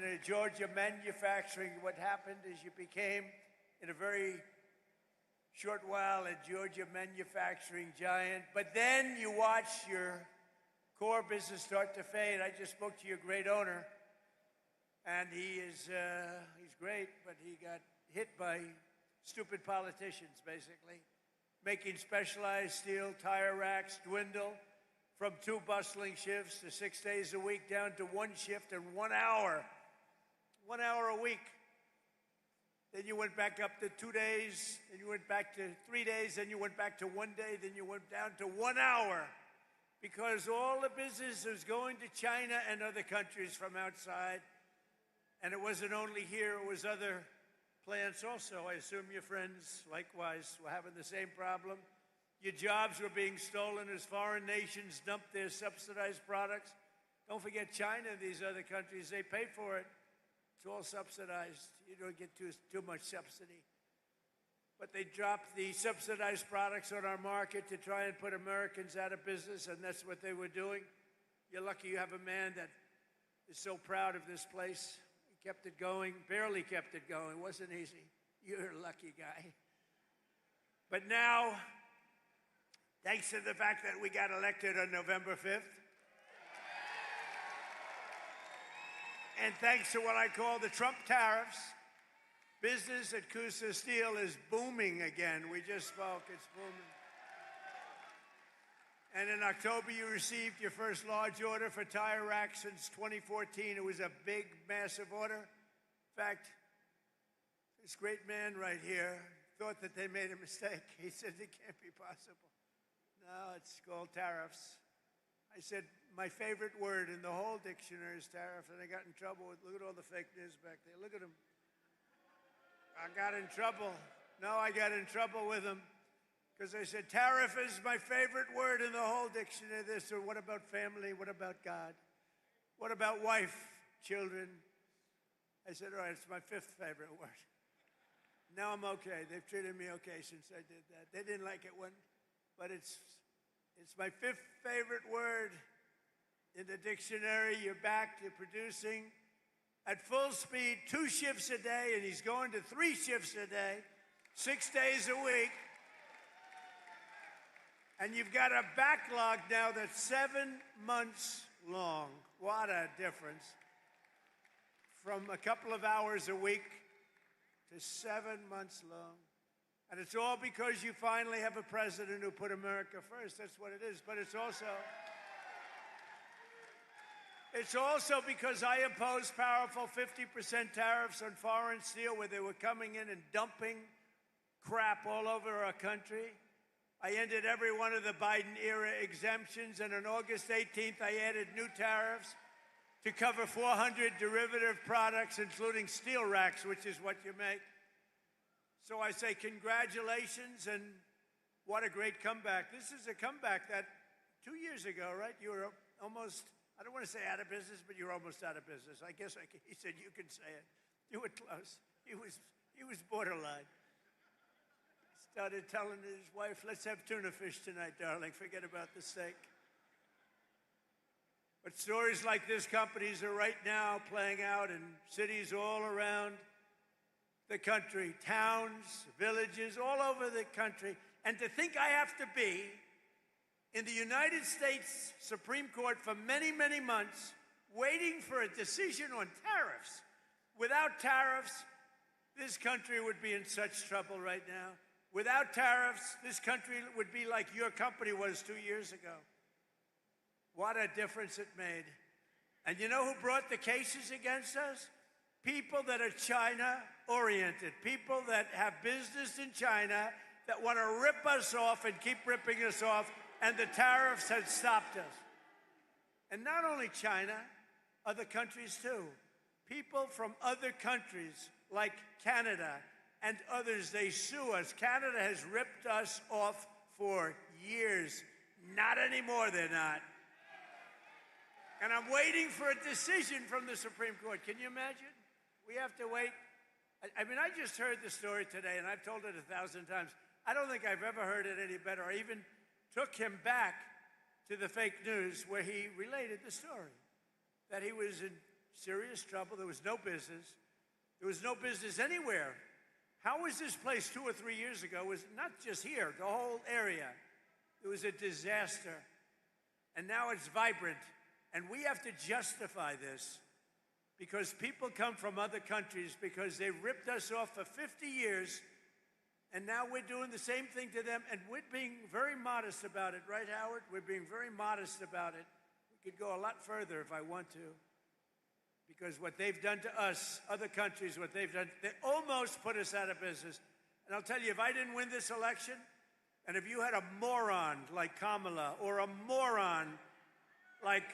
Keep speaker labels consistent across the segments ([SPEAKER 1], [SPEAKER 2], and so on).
[SPEAKER 1] of Georgia Manufacturing. What happened is you became, in a very short while, a Georgia manufacturing giant. But then you watched your core business start to fade. I just spoke to your great owner, and he's great, but he got hit by stupid politicians, basically, making specialized steel tire racks dwindle from 2 bustling shifts to 6 days a week down to 1 shift and 1 hour. 1 hour a week. Then you went back up to 2 days, then you went back to 3 days, then you went back to 1 day, then you went down to 1 hour. Because all the business was going to China and other countries from outside. And it wasn't only here, it was other plants also. I assume your friends, likewise, were having the same problem. Your jobs were being stolen as foreign nations dumped their subsidized products. Don't forget China and these other countries, they pay for it. It's all subsidized. You don't get too much subsidy. But they dropped the subsidized products on our market to try and put Americans out of business, and that's what they were doing. You're lucky you have a man that is so proud of this place. He kept it going, barely kept it going. It wasn't easy. You're a lucky guy. But now, thanks to the fact that we got elected on November 5th, and thanks to what I call the Trump tariffs, business at Coosa Steel is booming again. We just spoke, it's booming. And in October, you received your first large order for tire racks since 2014. It was a big, massive order. In fact, this great man right here thought that they made a mistake. He said, it can't be possible. No, it's called tariffs. I said, my favorite word in the whole dictionary is tariff, and I got in trouble with, look at all the fake news back there. Look at them. I got in trouble. No, I got in trouble with them because I said, tariff is my favorite word in the whole dictionary. They said, what about family? What about God? What about wife, children? I said, all right, it's my 5th favorite word. Now I'm okay. They've treated me okay since I did that. They didn't like it but it's my 5th favorite word in the dictionary. You're back to producing at full speed, 2 shifts a day, and he's going to 3 shifts a day, 6 days a week. And you've got a backlog now that's 7 months long. What a difference. From a couple of hours a week to 7 months long. And it's all because you finally have a president who put America first. That's what it is. But it's also because I imposed powerful 50% tariffs on foreign steel where they were coming in and dumping crap all over our country. I ended every one of the Biden-era exemptions, and on August 18th, I added new tariffs to cover 400 derivative products, including steel racks, which is what you make. So I say congratulations, and what a great comeback. This is a comeback that 2 years ago, right, you were almost, I don't want to say out of business, but you were almost out of business. I guess he said you can say it. You were close. He was borderline. Started telling his wife, let's have tuna fish tonight, darling. Forget about the steak. But stories like this, companies are right now playing out in cities all around the country, towns, villages, all over the country. And to think I have to be in the United States Supreme Court for many, many months waiting for a decision on tariffs. Without tariffs, this country would be in such trouble right now. Without tariffs, this country would be like your company was 2 years ago. What a difference it made. And you know who brought the cases against us? People that are China-oriented, people that have business in China that want to rip us off and keep ripping us off, and the tariffs had stopped us. And not only China, other countries too. People from other countries like Canada and others, they sue us. Canada has ripped us off for years. Not anymore, they're not. And I'm waiting for a decision from the Supreme Court. Can you imagine? We have to wait. I mean, I just heard the story today, and I've told it 1,000 times. I don't think I've ever heard it any better. I even took him back to the fake news where he related the story, that he was in serious trouble. There was no business. There was no business anywhere. How was this place 2 or 3 years ago? It was not just here, the whole area. It was a disaster. And now it's vibrant. And we have to justify this because people come from other countries because they ripped us off for 50 years. And now we're doing the same thing to them. And we're being very modest about it. Right, Howard? We're being very modest about it. We could go a lot further if I want to. Because what they've done to us, other countries, what they've done, they almost put us out of business. And I'll tell you, if I didn't win this election, and if you had a moron like Kamala or a moron like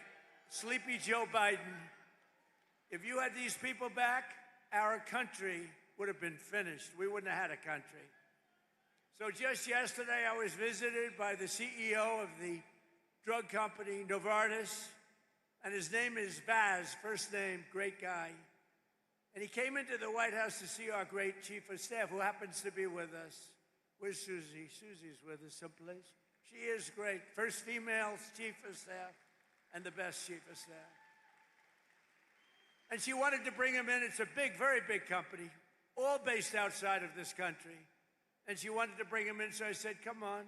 [SPEAKER 1] Sleepy Joe Biden, if you had these people back, our country would have been finished. We wouldn't have had a country. So just yesterday, I was visited by the CEO of the drug company, Novartis, and his name is Vaz, first name, great guy. And he came into the White House to see our great chief of staff, who happens to be with us. Where's Susie? Susie's with us someplace. She is great. First female chief of staff and the best chief of staff. And she wanted to bring him in. It's a big, very big company, all based outside of this country. And she wanted to bring him in, so I said, come on.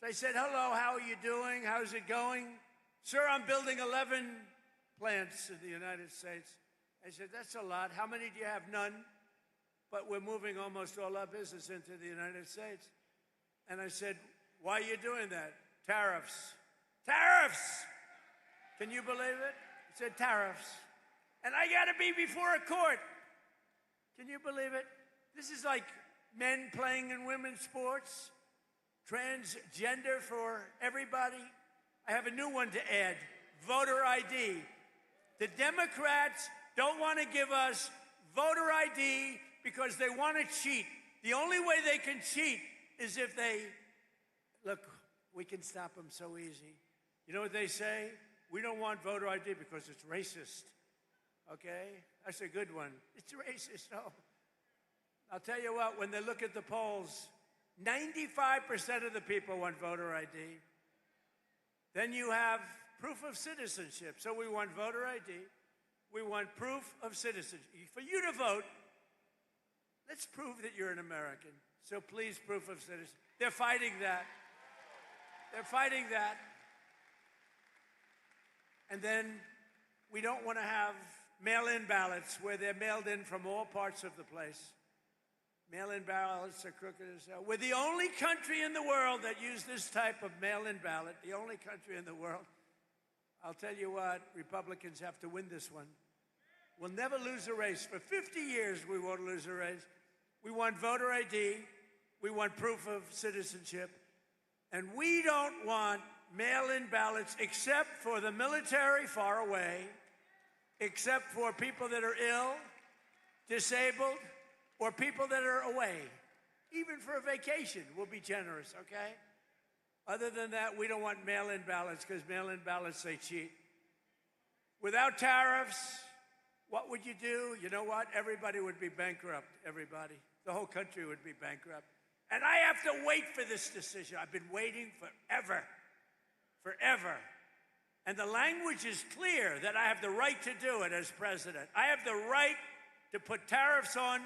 [SPEAKER 1] So I said, hello, how are you doing? How's it going? Sir, I'm building 11 plants in the United States. I said, that's a lot. How many do you have? None. But we're moving almost all our business into the United States. And I said, why are you doing that? Tariffs. Tariffs! Can you believe it? He said, tariffs. And I got to be before a court. Can you believe it? This is like men playing in women's sports, transgender for everybody. I have a new one to add, voter ID. The Democrats don't want to give us voter ID because they want to cheat. The only way they can cheat is if they, look, we can stop them so easy. You know what they say? We don't want voter ID because it's racist. Okay? That's a good one. It's racist, no. I'll tell you what, when they look at the polls, 95% of the people want voter ID. Then you have proof of citizenship. So we want voter ID. We want proof of citizenship. For you to vote, let's prove that you're an American. So please, proof of citizenship. They're fighting that. They're fighting that. And then we don't want to have mail-in ballots where they're mailed in from all parts of the place. Mail-in ballots are crooked as hell. We're the only country in the world that use this type of mail-in ballot, the only country in the world. I'll tell you what, Republicans have to win this one. We'll never lose a race. For 50 years, we won't lose a race. We want voter ID. We want proof of citizenship. And we don't want mail-in ballots except for the military far away, except for people that are ill, disabled, or people that are away. Even for a vacation, we'll be generous, okay? Other than that, we don't want mail-in ballots because mail-in ballots, they cheat. Without tariffs, what would you do? You know what? Everybody would be bankrupt, everybody. The whole country would be bankrupt. And I have to wait for this decision. I've been waiting forever, forever. And the language is clear that I have the right to do it as president. I have the right to put tariffs on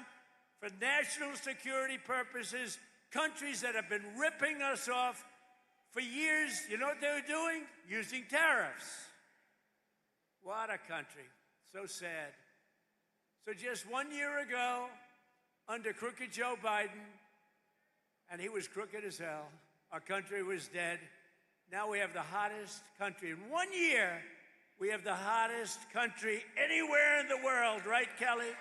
[SPEAKER 1] for national security purposes, countries that have been ripping us off for years. You know what they were doing? Using tariffs. What a country. So sad. So just 1 year ago, under crooked Joe Biden, and he was crooked as hell, our country was dead. Now we have the hottest country. In 1 year, we have the hottest country anywhere in the world, right, Kelly?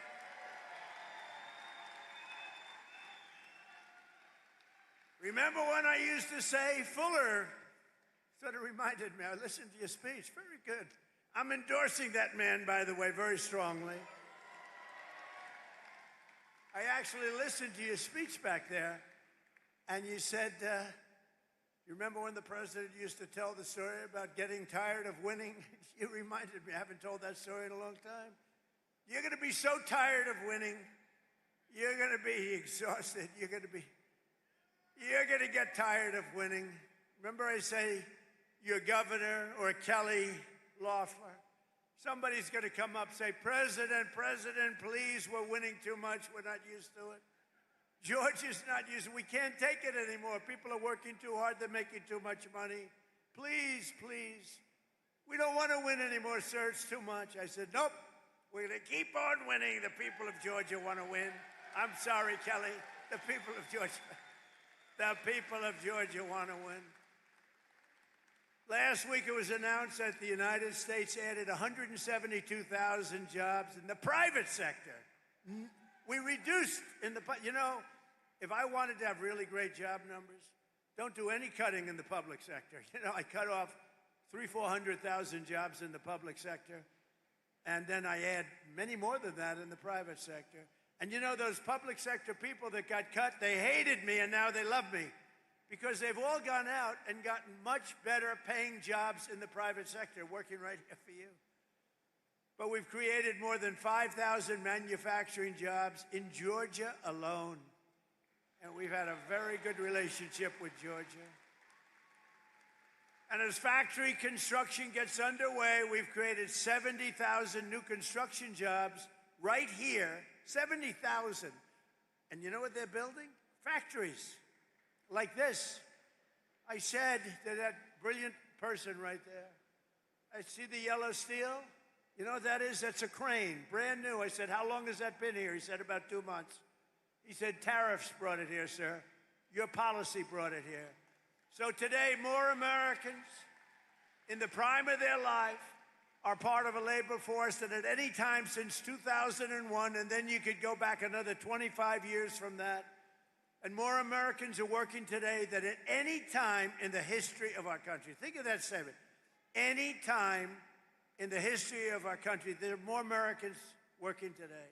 [SPEAKER 1] Remember when I used to say, Fuller sort of reminded me, I listened to your speech, very good. I'm endorsing that man, by the way, very strongly. I actually listened to your speech back there, and you said, you remember when the president used to tell the story about getting tired of winning? You reminded me, I haven't told that story in a long time. You're going to be so tired of winning, you're going to be exhausted, you're going to get tired of winning. Remember I say, your governor, or Kelly Loeffler, Somebody's going to come up and say, President, please, we're winning too much. We're not used to it. Georgia's not used to it. We can't take it anymore. People are working too hard. They're making too much money. Please. We don't want to win anymore, sir. It's too much. I said, nope. We're going to keep on winning. The people of Georgia want to win. I'm sorry, Kelly. The people of Georgia want to win. Last week it was announced that the United States added 172,000 jobs in the private sector. We reduced if I wanted to have really great job numbers, don't do any cutting in the public sector. I cut off 400,000 jobs in the public sector, and then I add many more than that in the private sector. And those public sector people that got cut, they hated me, and now they love me because they've all gone out and gotten much better paying jobs in the private sector, working right here for you. But we've created more than 5,000 manufacturing jobs in Georgia alone. And we've had a very good relationship with Georgia. And as factory construction gets underway, we've created 70,000 new construction jobs right here, 70,000. And you know what they're building? Factories like this. I said to that brilliant person right there, I see the yellow steel. You know what that is? That's a crane, brand new. I said, how long has that been here? He said, about 2 months. He said, tariffs brought it here, sir. Your policy brought it here. So today, more Americans in the prime of their life are part of a labor force than at any time since 2001, and then you could go back another 25 years from that. And more Americans are working today than at any time in the history of our country. Think of that statement. Any time in the history of our country, there are more Americans working today.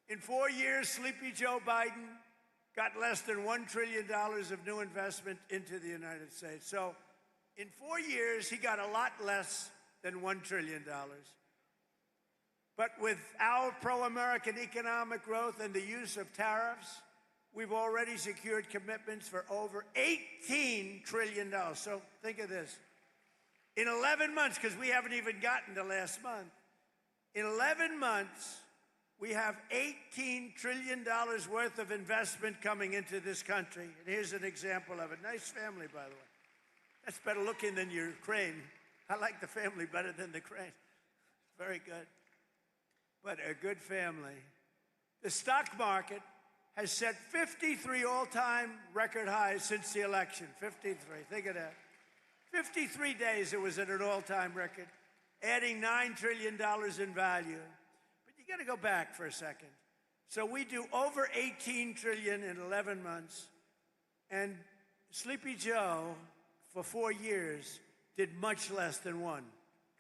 [SPEAKER 1] In 4 years, Sleepy Joe Biden got less than $1 trillion of new investment into the United States. So in 4 years, he got a lot less than $1 trillion. But with our pro-American economic growth and the use of tariffs, we've already secured commitments for over $18 trillion. So think of this. In 11 months, because we haven't even gotten to last month, in 11 months, we have $18 trillion worth of investment coming into this country. And here's an example of it. Nice family, by the way. That's better looking than your crane. I like the family better than the crane. Very good. But a good family. The stock market has set 53 all-time record highs since the election. 53. Think of that. 53 days it was at an all-time record, adding $9 trillion in value. But you got to go back for a second. So we do over 18 trillion in 11 months, and Sleepy Joe, for 4 years, did much less than $1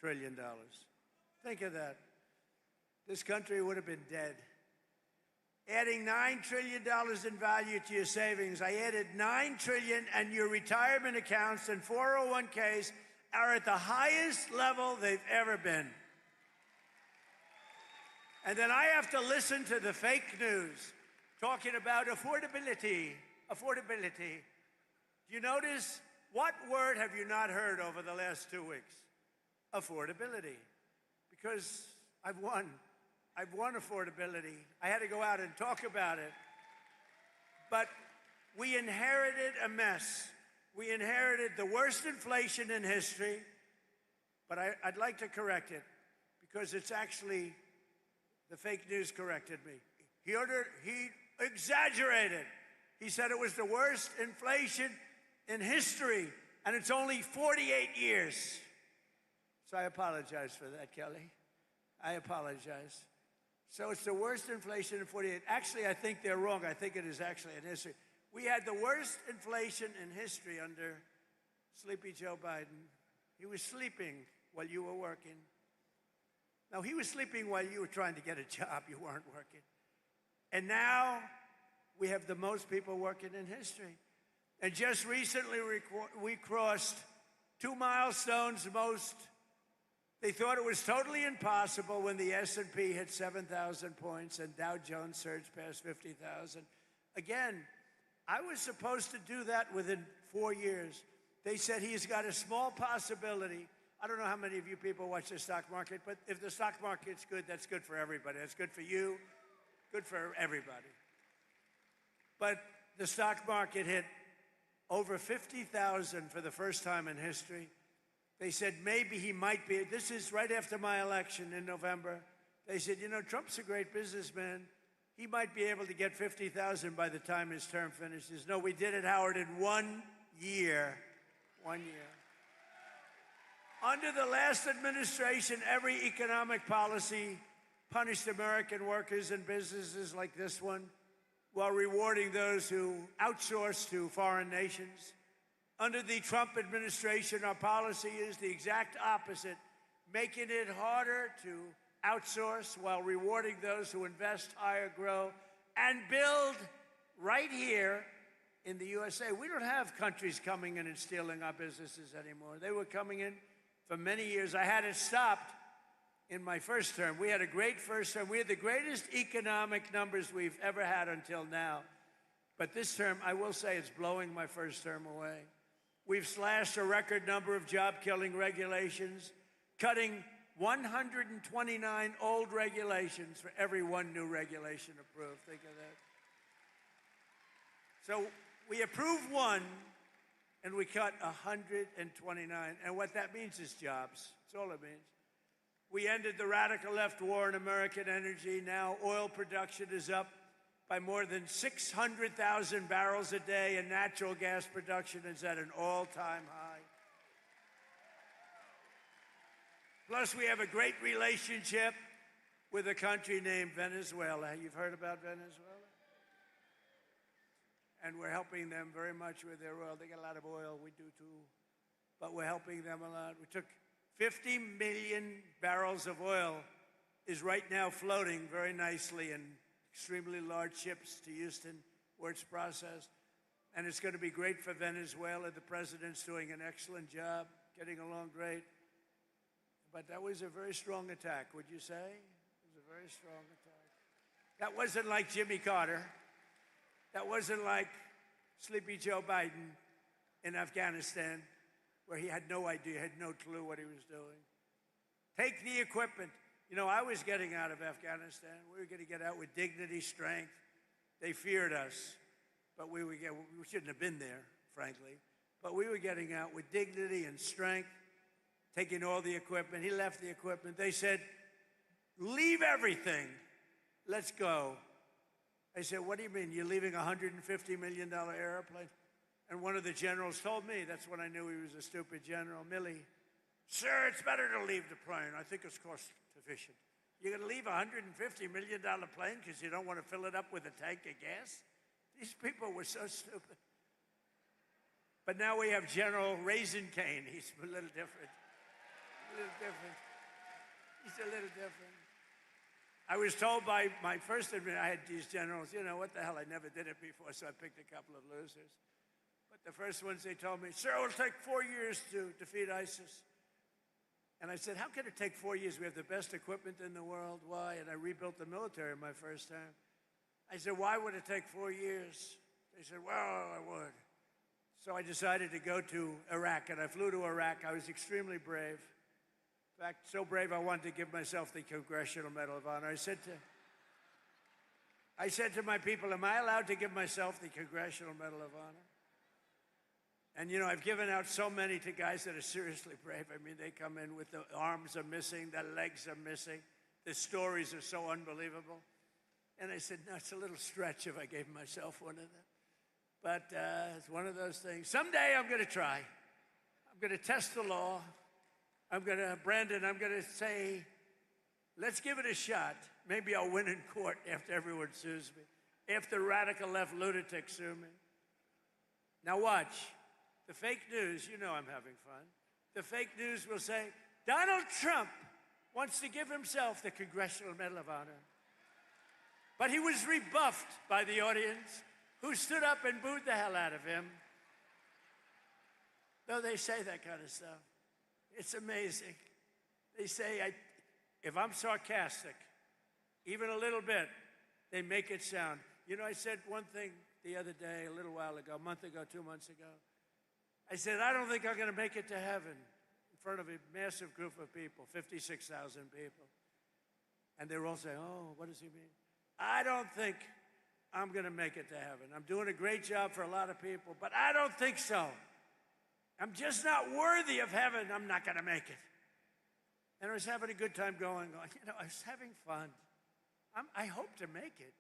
[SPEAKER 1] trillion. Think of that. This country would have been dead. Adding $9 trillion in value to your savings. I added $9 trillion, and your retirement accounts and 401ks are at the highest level they've ever been. And then I have to listen to the fake news talking about affordability. Affordability. Do you notice? What word have you not heard over the last 2 weeks? Affordability. Because I've won. I've won affordability. I had to go out and talk about it. But we inherited a mess. We inherited the worst inflation in history, but I'd like to correct it because it's actually, the fake news corrected me. He exaggerated. He said it was the worst inflation in history, and it's only 48 years. So I apologize for that, Kelly. I apologize. So it's the worst inflation in 48. Actually, I think they're wrong. I think it is actually in history. We had the worst inflation in history under Sleepy Joe Biden. He was sleeping while you were working. Now, he was sleeping while you were trying to get a job. You weren't working. And now we have the most people working in history. And just recently, we crossed 2 milestones most. They thought it was totally impossible when the S&P hit 7,000 points and Dow Jones surged past 50,000. Again, I was supposed to do that within 4 years. They said he's got a small possibility I don't know how many of you people watch the stock market, but if the stock market's good, that's good for everybody. That's good for you, good for everybody. But the stock market hit over 50,000 for the first time in history. They said maybe he might be. This is right after my election in November. They said, you know, Trump's a great businessman. He might be able to get 50,000 by the time his term finishes. No, we did it, Howard, in 1 year. 1 year. Under the last administration, every economic policy punished American workers and businesses like this one, while rewarding those who outsource to foreign nations. Under the Trump administration, our policy is the exact opposite, making it harder to outsource while rewarding those who invest, hire, grow, and build right here in the USA. We don't have countries coming in and stealing our businesses anymore. They were coming in for many years. I had it stopped in my first term. We had a great first term. We had the greatest economic numbers we've ever had until now. But this term, I will say, it's blowing my first term away. We've slashed a record number of job-killing regulations, cutting 129 old regulations for every one new regulation approved. Think of that. So we approve one, and we cut 129. And what that means is jobs. That's all it means. We ended the radical left war in American energy. Now oil production is up by more than 600,000 barrels a day, and natural gas production is at an all-time high. Plus, we have a great relationship with a country named Venezuela. You've heard about Venezuela? And we're helping them very much with their oil. They got a lot of oil. We do too. But we're helping them a lot. We took 50 million barrels of oil is right now floating very nicely in extremely large ships to Houston, where it's processed. And it's going to be great for Venezuela. The president's doing an excellent job, getting along great. But that was a very strong attack, would you say? It was a very strong attack. That wasn't like Jimmy Carter. That wasn't like Sleepy Joe Biden in Afghanistan, where he had no idea, had no clue what he was doing. Take the equipment. You know, I was getting out of Afghanistan. We were going to get out with dignity, strength. They feared us, but we shouldn't have been there, frankly. But we were getting out with dignity and strength, taking all the equipment. He left the equipment. They said, leave everything. Let's go. I said, what do you mean? You're leaving a $150 million airplane? And one of the generals told me, that's when I knew he was a stupid general, Milley. Sir, it's better to leave the plane. I think it's cost efficient. You're going to leave a $150 million plane because you don't want to fill it up with a tank of gas? These people were so stupid. But now we have General Raisin Cane. He's a little different. A little different. He's a little different. I was told by my first I had these generals, you know, what the hell, I never did it before, so I picked a couple of losers. But the first ones, they told me, sir, it'll take 4 years to defeat ISIS. And I said, how can it take 4 years? We have the best equipment in the world. Why? And I rebuilt the military my first time. I said, why would it take 4 years? They said, well, I would. So I decided to go to Iraq, and I flew to Iraq. I was extremely brave. In fact, so brave I wanted to give myself the Congressional Medal of Honor. I said to my people, am I allowed to give myself the Congressional Medal of Honor? And, you know, I've given out so many to guys that are seriously brave. I mean, they come in with the arms are missing, the legs are missing. The stories are so unbelievable. And I said, no, it's a little stretch if I gave myself one of them. But it's one of those things. Someday I'm going to try. I'm going to test the law. Brandon, I'm going to say, let's give it a shot. Maybe I'll win in court after everyone sues me, after radical left lunatics sue me. Now watch. The fake news, you know I'm having fun. The fake news will say, Donald Trump wants to give himself the Congressional Medal of Honor. But he was rebuffed by the audience, who stood up and booed the hell out of him. Though they say that kind of stuff. It's amazing. They say, if I'm sarcastic, even a little bit, they make it sound. You know, I said one thing the other day, a little while ago, a month ago, 2 months ago. I said, I don't think I'm going to make it to heaven. In front of a massive group of people, 56,000 people. And they were all saying, oh, what does he mean? I don't think I'm going to make it to heaven. I'm doing a great job for a lot of people, but I don't think so. I'm just not worthy of heaven. I'm not going to make it. And I was having a good time going, I was having fun. I hope to make it.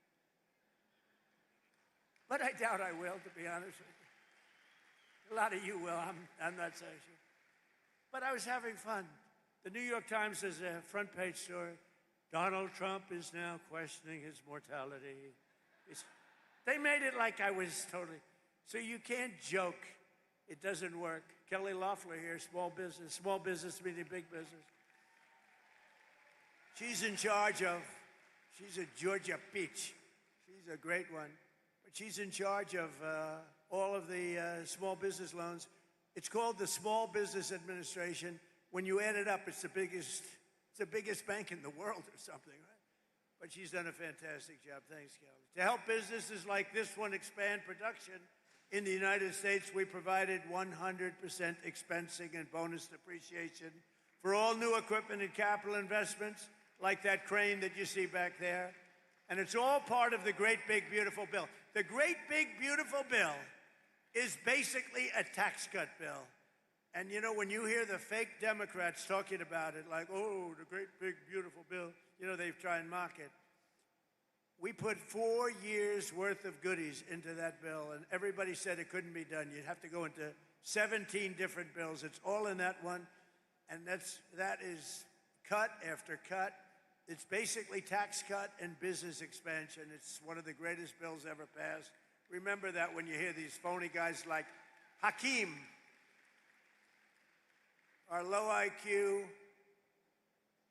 [SPEAKER 1] But I doubt I will, to be honest with you. A lot of you will. I'm not so sure. But I was having fun. The New York Times has a front page story. Donald Trump is now questioning his mortality. They made it like I was totally. So you can't joke. It doesn't work. Kelly Loeffler here, small business meaning big business. She's in charge of, she's a Georgia peach. She's a great one. But she's in charge of all of the small business loans. It's called the Small Business Administration. When you add it up, it's the biggest bank in the world or something, right? But she's done a fantastic job. Thanks, Kelly. To help businesses like this one expand production in the United States, we provided 100% expensing and bonus depreciation for all new equipment and capital investments, like that crane that you see back there. And it's all part of the Great Big Beautiful Bill. The Great Big Beautiful Bill is basically a tax cut bill. And you know, when you hear the fake Democrats talking about it, like, oh, the Great Big Beautiful Bill, you know, they try and mock it. We put 4 years worth of goodies into that bill, and everybody said it couldn't be done. You'd have to go into 17 different bills. It's all in that one, and that is cut after cut. It's basically tax cut and business expansion. It's one of the greatest bills ever passed. Remember that when you hear these phony guys like Hakeem, our low IQ,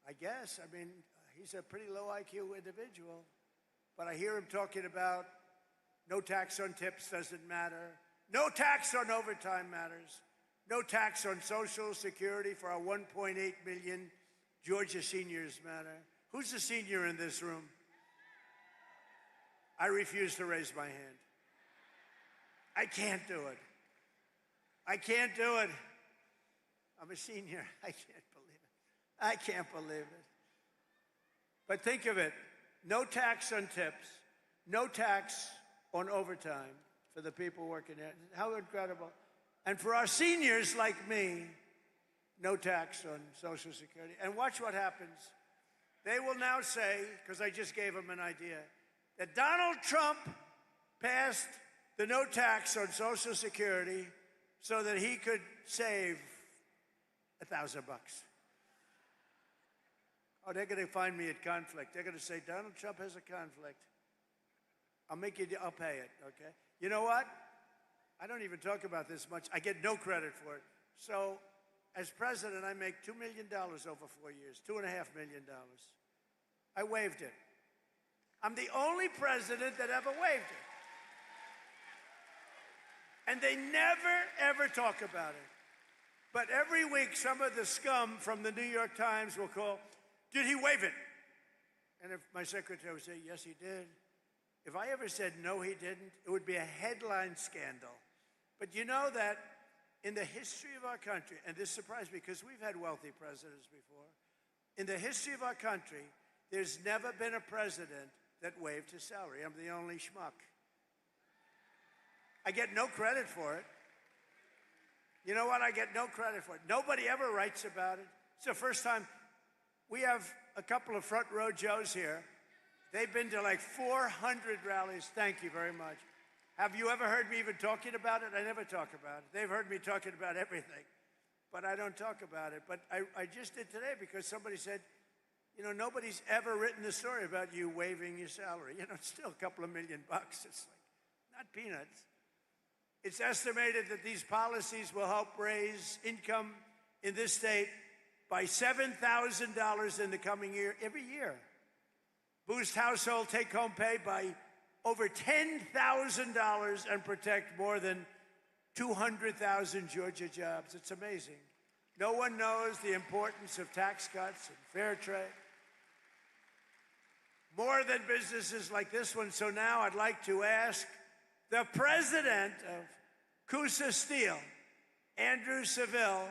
[SPEAKER 1] I guess, I mean, he's a pretty low IQ individual, but I hear him talking about no tax on tips doesn't matter, no tax on overtime matters, no tax on Social Security for our 1.8 million Georgia seniors matter. Who's a senior in this room? I refuse to raise my hand. I can't do it. I can't do it. I'm a senior. I can't believe it. I can't believe it. But think of it. No tax on tips. No tax on overtime for the people working there. How incredible. And for our seniors like me, no tax on Social Security. And watch what happens. They will now say, because I just gave them an idea, that Donald Trump passed the no tax on Social Security so that he could save $1,000. Oh, they're going to find me at conflict. They're going to say, Donald Trump has a conflict. I'll pay it, okay? You know what? I don't even talk about this much. I get no credit for it. So, as president, I make $2 million over 4 years, $2.5 million. I waived it. I'm the only president that ever waived it. And they never, ever talk about it. But every week, some of the scum from the New York Times will call, did he waive it? And if my secretary would say, yes, he did. If I ever said, no, he didn't, it would be a headline scandal. But you know that in the history of our country, and this surprised me because we've had wealthy presidents before, in the history of our country, there's never been a president that waived his salary. I'm the only schmuck. I get no credit for it. You know what? I get no credit for it. Nobody ever writes about it. It's the first time. We have a couple of front row Joes here. They've been to like 400 rallies. Thank you very much. Have you ever heard me even talking about it? I never talk about it. They've heard me talking about everything, but I don't talk about it. But I just did today because somebody said, you know, nobody's ever written the story about you waiving your salary. You know, it's still a couple of $1 million. It's like, not peanuts. It's estimated that these policies will help raise income in this state by $7,000 in the coming year, every year. Boost household take-home pay by over $10,000 and protect more than 200,000 Georgia jobs. It's amazing. No one knows the importance of tax cuts and fair trade. More than businesses like this one. So now I'd like to ask the president of Coosa Steel, Andrew Seville,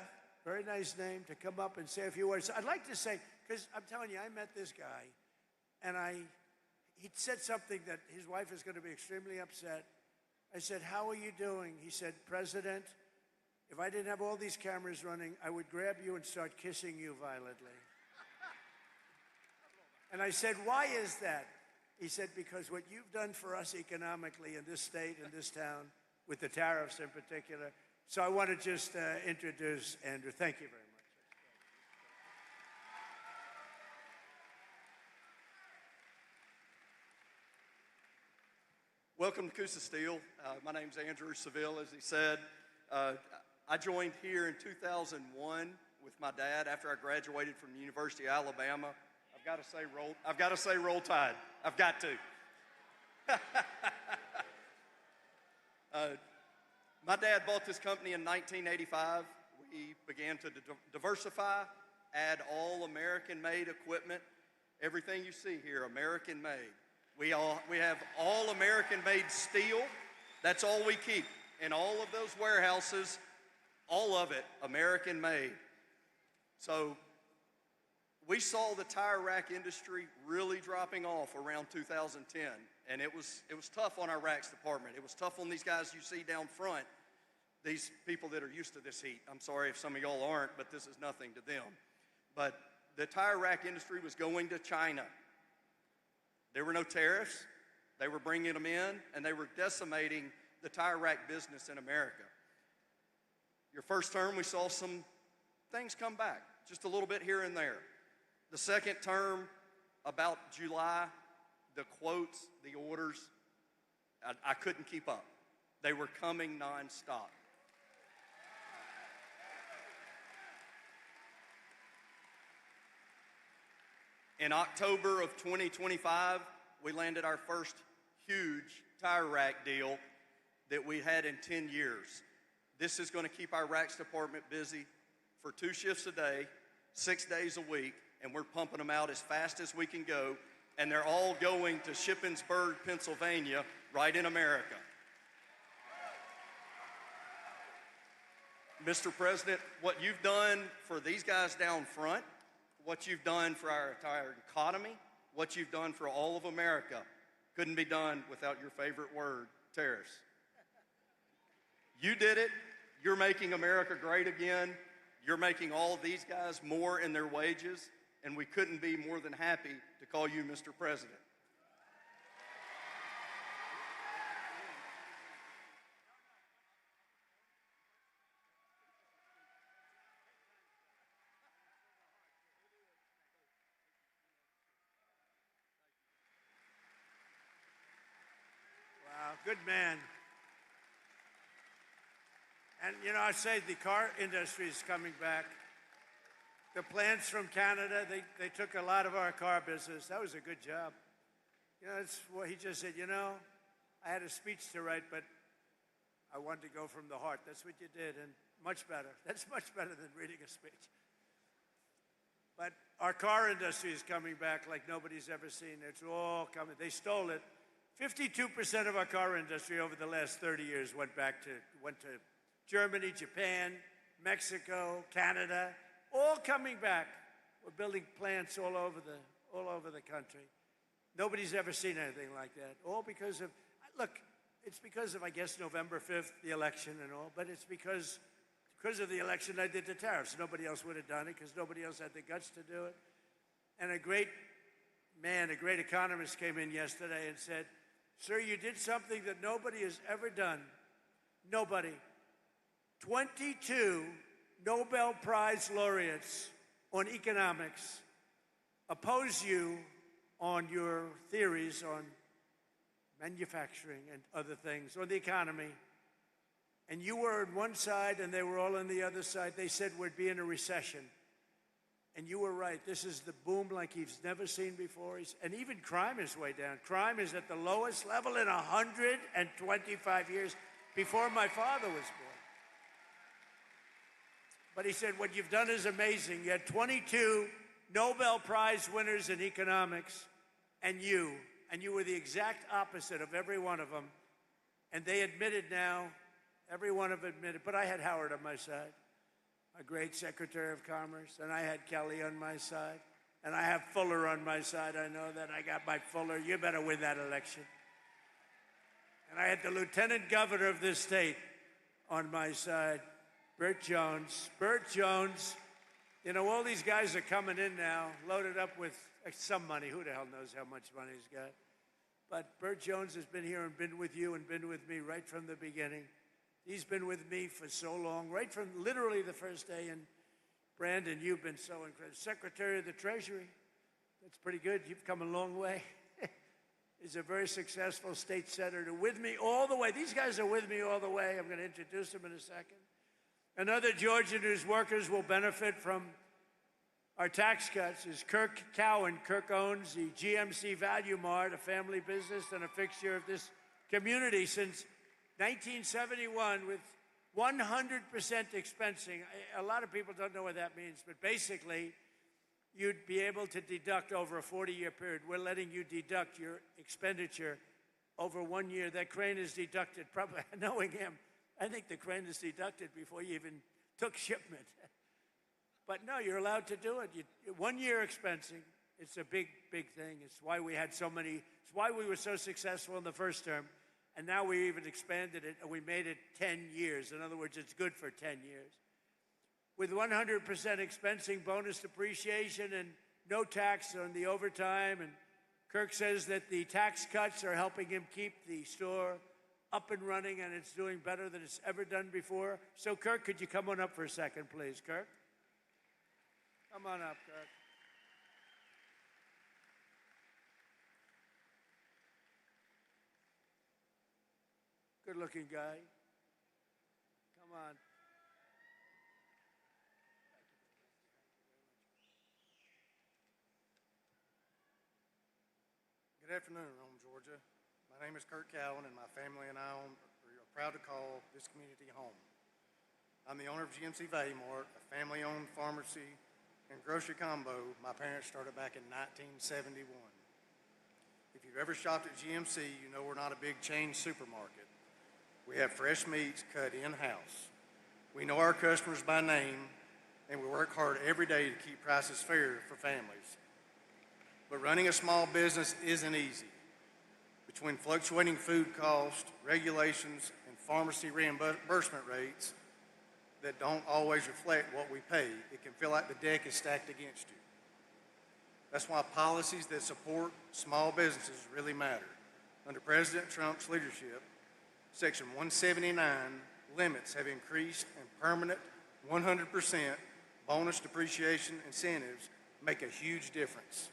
[SPEAKER 1] very nice name, to come up and say a few words. I'd like to say, because I'm telling you, I met this guy, and he said something that his wife is going to be extremely upset. I said, how are you doing? He said, President, if I didn't have all these cameras running, I would grab you and start kissing you violently. And I said, why is that? He said, because what you've done for us economically in this state, in this town, with the tariffs in particular. So I want to just introduce Andrew. Thank you very much.
[SPEAKER 2] Welcome to Coosa Steel. My name's Andrew Seville, as he said. I joined here in 2001 with my dad after I graduated from the University of Alabama. I've got to say roll tide. I've got to. My dad bought this company in 1985. We began to diversify, add all American-made equipment. Everything you see here, American-made. We have all American-made steel. That's all we keep. In all of those warehouses, all of it American-made. So we saw the tire rack industry really dropping off around 2010, and it was tough on our racks department. It was tough on these guys you see down front, these people that are used to this heat. I'm sorry if some of y'all aren't, but this is nothing to them. But the tire rack industry was going to China. There were no tariffs. They were bringing them in, and they were decimating the tire rack business in America. Your first term, we saw some things come back, just a little bit here and there. The second term, about July, the quotes, the orders, I couldn't keep up. They were coming nonstop. In October of 2025, we landed our first huge tire rack deal that we had in 10 years. This is going to keep our racks department busy for 2 shifts a day, 6 days a week, and we're pumping them out as fast as we can go, and they're all going to Shippensburg, Pennsylvania, right in America. Mr. President, what you've done for these guys down front, what you've done for our entire economy, what you've done for all of America, couldn't be done without your favorite word, tariffs. You did it. You're making America great again. You're making all of these guys more in their wages, and we couldn't be more than happy to call you Mr. President.
[SPEAKER 1] Wow, good man. And, you know, I say the car industry is coming back. The plants from Canada, they took a lot of our car business. That was a good job. You know, that's what he just said. You know, I had a speech to write, but I wanted to go from the heart. That's what you did, and much better. That's much better than reading a speech. But our car industry is coming back like nobody's ever seen. It's all coming. They stole it. 52% of our car industry over the last 30 years went to Germany, Japan, Mexico, Canada, all coming back. We're building plants all over the country. Nobody's ever seen anything like that. All because of, look, it's because of, I guess, November 5th, the election and all, but it's because of the election I did the tariffs. Nobody else would have done it because nobody else had the guts to do it. And a great man, a great economist came in yesterday and said, sir, you did something that nobody has ever done. Nobody. 22 Nobel Prize laureates on economics oppose you on your theories on manufacturing and other things, or the economy. And you were on one side and they were all on the other side. They said we'd be in a recession. And you were right. This is the boom like he's never seen before. And even crime is way down. Crime is at the lowest level in 125 years, before my father was born. But he said, what you've done is amazing. You had 22 Nobel Prize winners in economics, and you were the exact opposite of every one of them. And they admitted now, every one of them admitted, but I had Howard on my side. a great Secretary of Commerce, and I had Kelly on my side, and I have Fuller on my side. I know that I got my Fuller. You better win that election. And I had the Lieutenant Governor of this state on my side, Burt Jones. Burt Jones, you know, all these guys are coming in now, loaded up with some money. Who the hell knows how much money he's got? But Burt Jones has been here and been with you and been with me right from the beginning. He's been with me for so long, right from literally the first day. And Brandon, you've been so incredible. Secretary of the Treasury, that's pretty good. You've come a long way. He's a very successful state senator with me all the way. These guys are with me all the way. I'm going to introduce them in a second. Another Georgian whose workers will benefit from our tax cuts is Kirk Cowan. Kirk owns the GMC Value Mart, a family business and a fixture of this community since 1971 with 100% expensing. A lot of people don't know what that means, but basically, you'd be able to deduct over a 40-year period. We're letting you deduct your expenditure over 1 year. That crane is deducted, probably knowing him, I think the crane is deducted before you even took shipment. But no, you're allowed to do it. 1 year expensing, it's a big, big thing. It's why we had so many, it's why we were so successful in the first term. And now we even expanded it and we made it 10 years. In other words, it's good for 10 years. With 100% expensing, bonus depreciation, and no tax on the overtime. And Kirk says that the tax cuts are helping him keep the store up and running, and it's doing better than it's ever done before. So, Kirk, could you come on up for a second, please, Kirk? Come on up, Kirk. Good-looking guy. Come on.
[SPEAKER 3] Good afternoon, Rome, Georgia. My name is Kirk Cowan, and my family and I are proud to call this community home. I'm the owner of GMC Value Mart, a family-owned pharmacy and grocery combo my parents started back in 1971. If you've ever shopped at GMC, you know we're not a big chain supermarket. We have fresh meats cut in-house. We know our customers by name, and we work hard every day to keep prices fair for families. But running a small business isn't easy. Between fluctuating food costs, regulations, and pharmacy reimbursement rates that don't always reflect what we pay, it can feel like the deck is stacked against you. That's why policies that support small businesses really matter. Under President Trump's leadership, Section 179 limits have increased, and permanent 100% bonus depreciation incentives make a huge difference.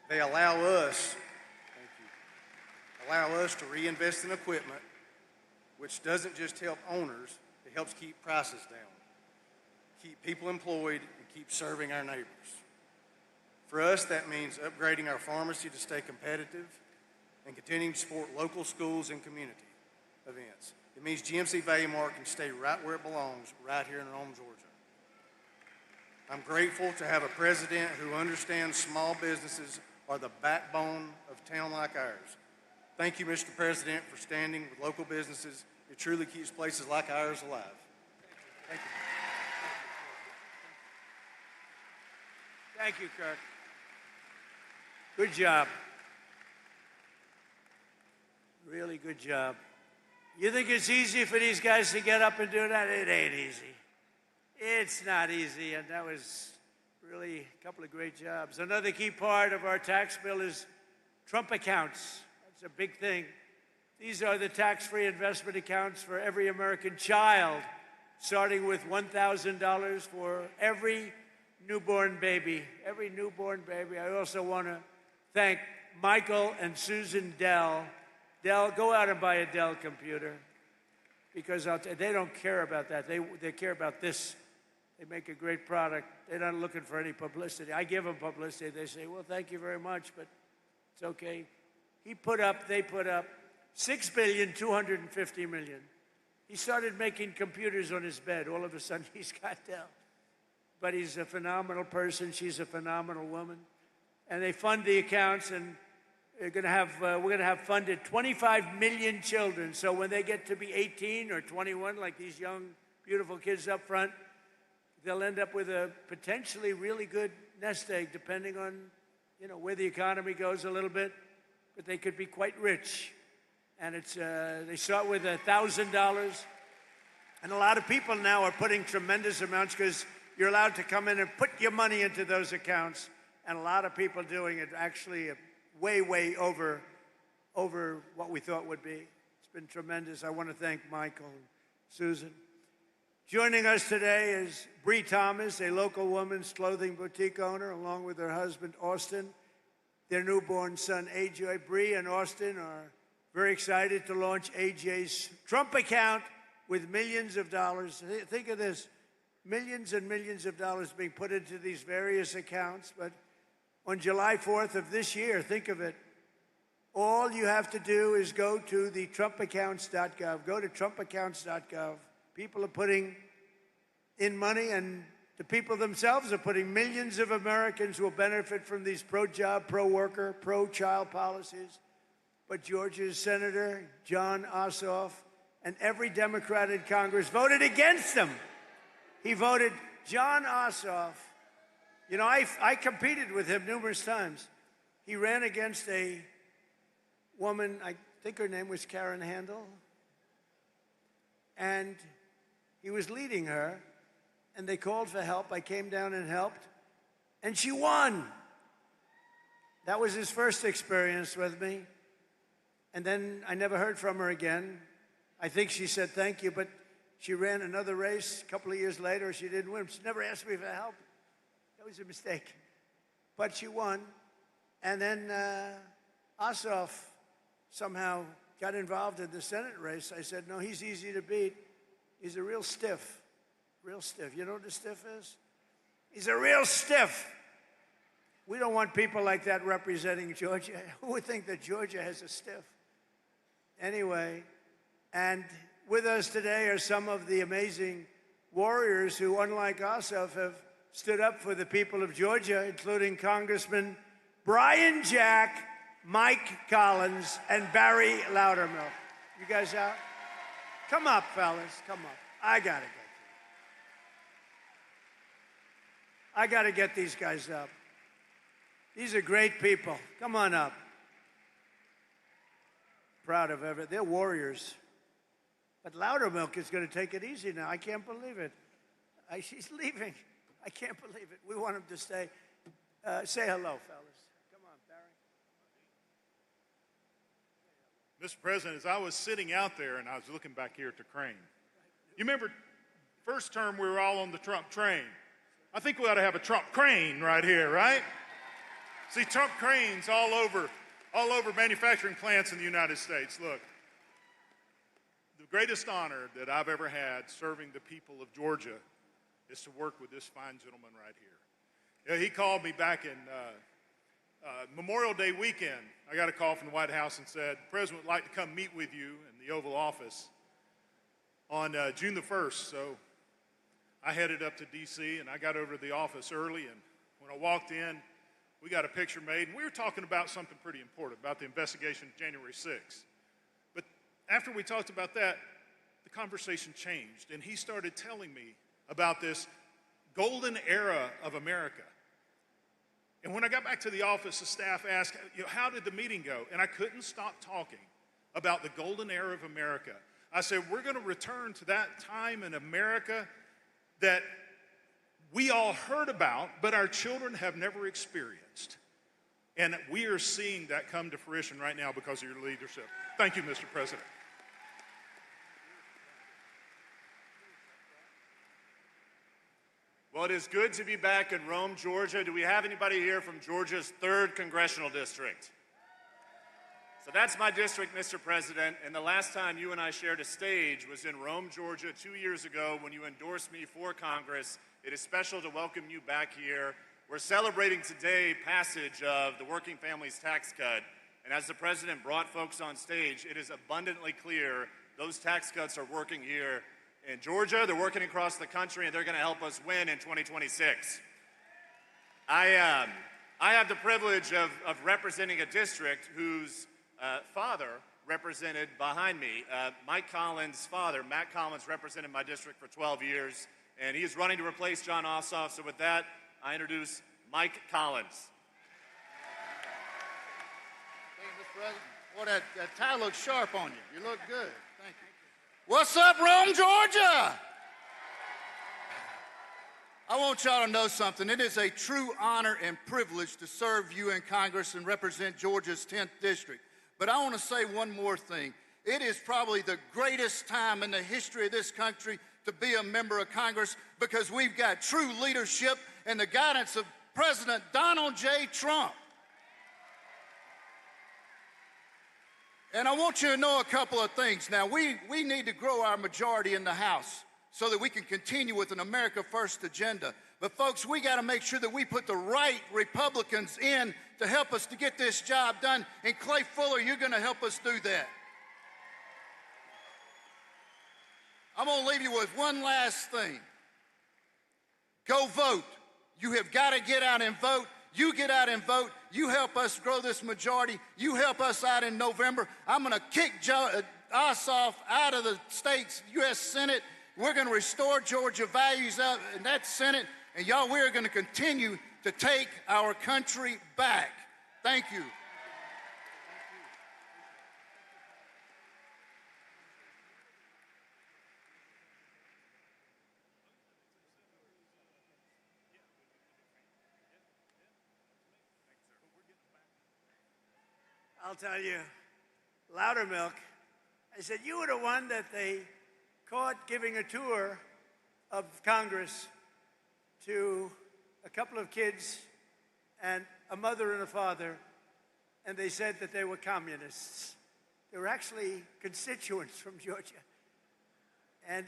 [SPEAKER 3] They allow us to reinvest in equipment, which doesn't just help owners, it helps keep prices down, keep people employed, and keep serving our neighbors. For us, that means upgrading our pharmacy to stay competitive and continuing to support local schools and community events. It means GMC Value Mart can stay right where it belongs, right here in Rome, Georgia. I'm grateful to have a president who understands small businesses are the backbone of a town like ours. Thank you, Mr. President, for standing with local businesses. It truly keeps places like ours alive. Thank you.
[SPEAKER 1] Thank you, Kirk. Good job. Really good job. You think it's easy for these guys to get up and do that? It ain't easy. It's not easy, and that was really a couple of great jobs. Another key part of our tax bill is Trump accounts. That's a big thing. These are the tax-free investment accounts for every American child, starting with $1,000 for every newborn baby. Every newborn baby. I also want to thank Michael and Susan Dell. Dell, go out and buy a Dell computer, because they don't care about that. They care about this. They make a great product. They're not looking for any publicity. I give them publicity. They say, well, thank you very much, but it's okay. They put up $6,250,000,000. He started making computers on his bed. All of a sudden, he's got Dell. But he's a phenomenal person. She's a phenomenal woman. And they fund the accounts, and we're going to have funded 25 million children. So when they get to be 18 or 21, like these young, beautiful kids up front, they'll end up with a potentially really good nest egg, depending on, where the economy goes a little bit. But they could be quite rich. And they start with $1,000. And a lot of people now are putting tremendous amounts because you're allowed to come in and put your money into those accounts. And a lot of people doing it actually way, way over what we thought would be. It's been tremendous. I want to thank Michael and Susan. Joining us today is Bree Thomas, a local women's clothing boutique owner, along with her husband, Austin, their newborn son, AJ. Bree and Austin are very excited to launch AJ's Trump account with millions of dollars. Think of this, millions and millions of dollars being put into these various accounts. But on July 4th of this year, think of it, all you have to do is go to the TrumpAccounts.gov. Go to TrumpAccounts.gov. People are putting in money, and the people themselves are putting. Millions of Americans will benefit from these pro-job, pro-worker, pro-child policies. But Georgia's Senator Jon Ossoff and every Democrat in Congress voted against them. He voted. Jon Ossoff, I competed with him numerous times. He ran against a woman, I think her name was Karen Handel, and he was leading her, and they called for help. I came down and helped, and she won. That was his first experience with me. And then I never heard from her again. I think she said thank you, but she ran another race a couple of years later. She didn't win. She never asked me for help. That was a mistake. But she won. And then Ossoff somehow got involved in the Senate race. I said, no, he's easy to beat. He's a real stiff. Real stiff. You know what a stiff is? He's a real stiff. We don't want people like that representing Georgia. Who would think that Georgia has a stiff? Anyway, and with us today are some of the amazing warriors who, unlike Ossoff, have stood up for the people of Georgia, including Congressman Brian Jack, Mike Collins, and Barry Loudermilk. You guys out? Come up, fellas. Come up. I gotta get these guys up. These are great people. Come on up. Proud of everything. They're warriors. But Loudermilk is going to take it easy now. I can't believe it. She's leaving. I can't believe it. We want him to stay. Say hello, fellas. Come on, Barry.
[SPEAKER 4] Mr. President, as I was sitting out there and I was looking back here at the crane, you remember first term we were all on the Trump train. I think we ought to have a Trump crane right here, right? See, Trump cranes all over manufacturing plants in the United States. Look, the greatest honor that I've ever had serving the people of Georgia is to work with this fine gentleman right here. Yeah, he called me back in Memorial Day weekend. I got a call from the White House and said, the president would like to come meet with you in the Oval Office on June the 1st. So I headed up to D.C. and I got over to the office early, and when I walked in, we got a picture made, and we were talking about something pretty important, about the investigation of January 6th. But after we talked about that, the conversation changed, and he started telling me about this golden era of America. And when I got back to the office, the staff asked, how did the meeting go? And I couldn't stop talking about the golden era of America. I said, we're going to return to that time in America that we all heard about, but our children have never experienced. And we are seeing that come to fruition right now because of your leadership. Thank you, Mr. President.
[SPEAKER 5] Well, it is good to be back in Rome, Georgia. Do we have anybody here from Georgia's 3rd Congressional District? So that's my district, Mr. President, and the last time you and I shared a stage was in Rome, Georgia, 2 years ago when you endorsed me for Congress. It is special to welcome you back here. We're celebrating today passage of the Working Families Tax Cut, and as the President brought folks on stage, it is abundantly clear those tax cuts are working here in Georgia, they're working across the country, and they're going to help us win in 2026. I have the privilege of representing a district whose father represented behind me. Mike Collins' father, Matt Collins, represented my district for 12 years, and he is running to replace Jon Ossoff. So with that, I introduce Mike Collins.
[SPEAKER 6] Thank you, Mr. President. Boy, that tie looks sharp on you. You look good. Thank you. What's up, Rome, Georgia? I want y'all to know something. It is a true honor and privilege to serve you in Congress and represent Georgia's 10th district. But I want to say one more thing. It is probably the greatest time in the history of this country to be a member of Congress because we've got true leadership and the guidance of President Donald J. Trump. And I want you to know a couple of things. Now, we need to grow our majority in the House so that we can continue with an America First agenda. But folks, we got to make sure that we put the right Republicans in to help us to get this job done. And Clay Fuller, you're going to help us do that. I'm going to leave you with one last thing. Go vote. You have got to get out and vote. You get out and vote. You help us grow this majority. You help us out in November. I'm going to kick Ossoff out of the state's U.S. Senate. We're going to restore Georgia values out in that Senate. And y'all, we're going to continue to take our country back. Thank you.
[SPEAKER 1] I'll tell you, Loudermilk, I said, you were the one that they caught giving a tour of Congress to a couple of kids and a mother and a father, and they said that they were communists. They were actually constituents from Georgia. And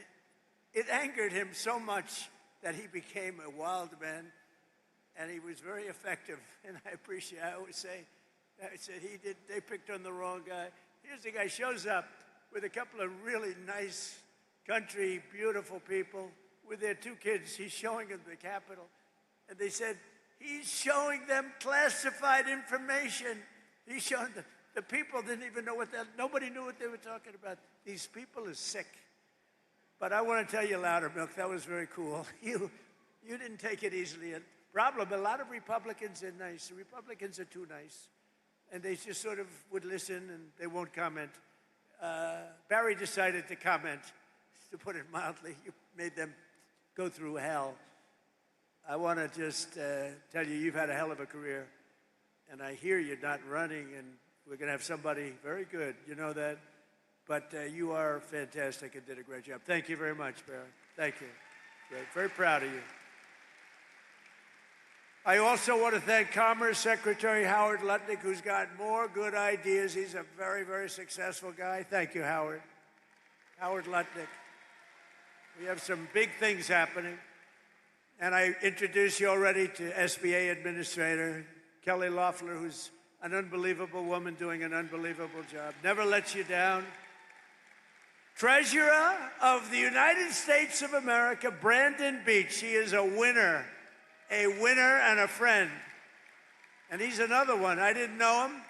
[SPEAKER 1] it angered him so much that he became a wild man, and he was very effective. And I always say, I said, they picked on the wrong guy. Here's the guy shows up with a couple of really nice country, beautiful people with their two kids. He's showing them the Capitol. And they said, he's showing them classified information. He's showing them. The people didn't even know nobody knew what they were talking about. These people are sick. But I want to tell you, Loudermilk, that was very cool. You didn't take it easily. A problem, a lot of Republicans are nice. The Republicans are too nice. And they just sort of would listen and they won't comment. Barry decided to comment, to put it mildly. You made them go through hell. I want to just tell you, you've had a hell of a career. And I hear you're not running, and we're going to have somebody very good. You know that? But you are fantastic and did a great job. Thank you very much, Barry. Thank you. Great. Very proud of you. I also want to thank Commerce Secretary Howard Lutnick, who's got more good ideas. He's a very, very successful guy. Thank you, Howard. Howard Lutnick. We have some big things happening. And I introduced you already to SBA Administrator Kelly Loeffler, who's an unbelievable woman doing an unbelievable job. Never lets you down. Treasurer of the United States of America, Brandon Beach. He is a winner and a friend. And he's another one. I didn't know him,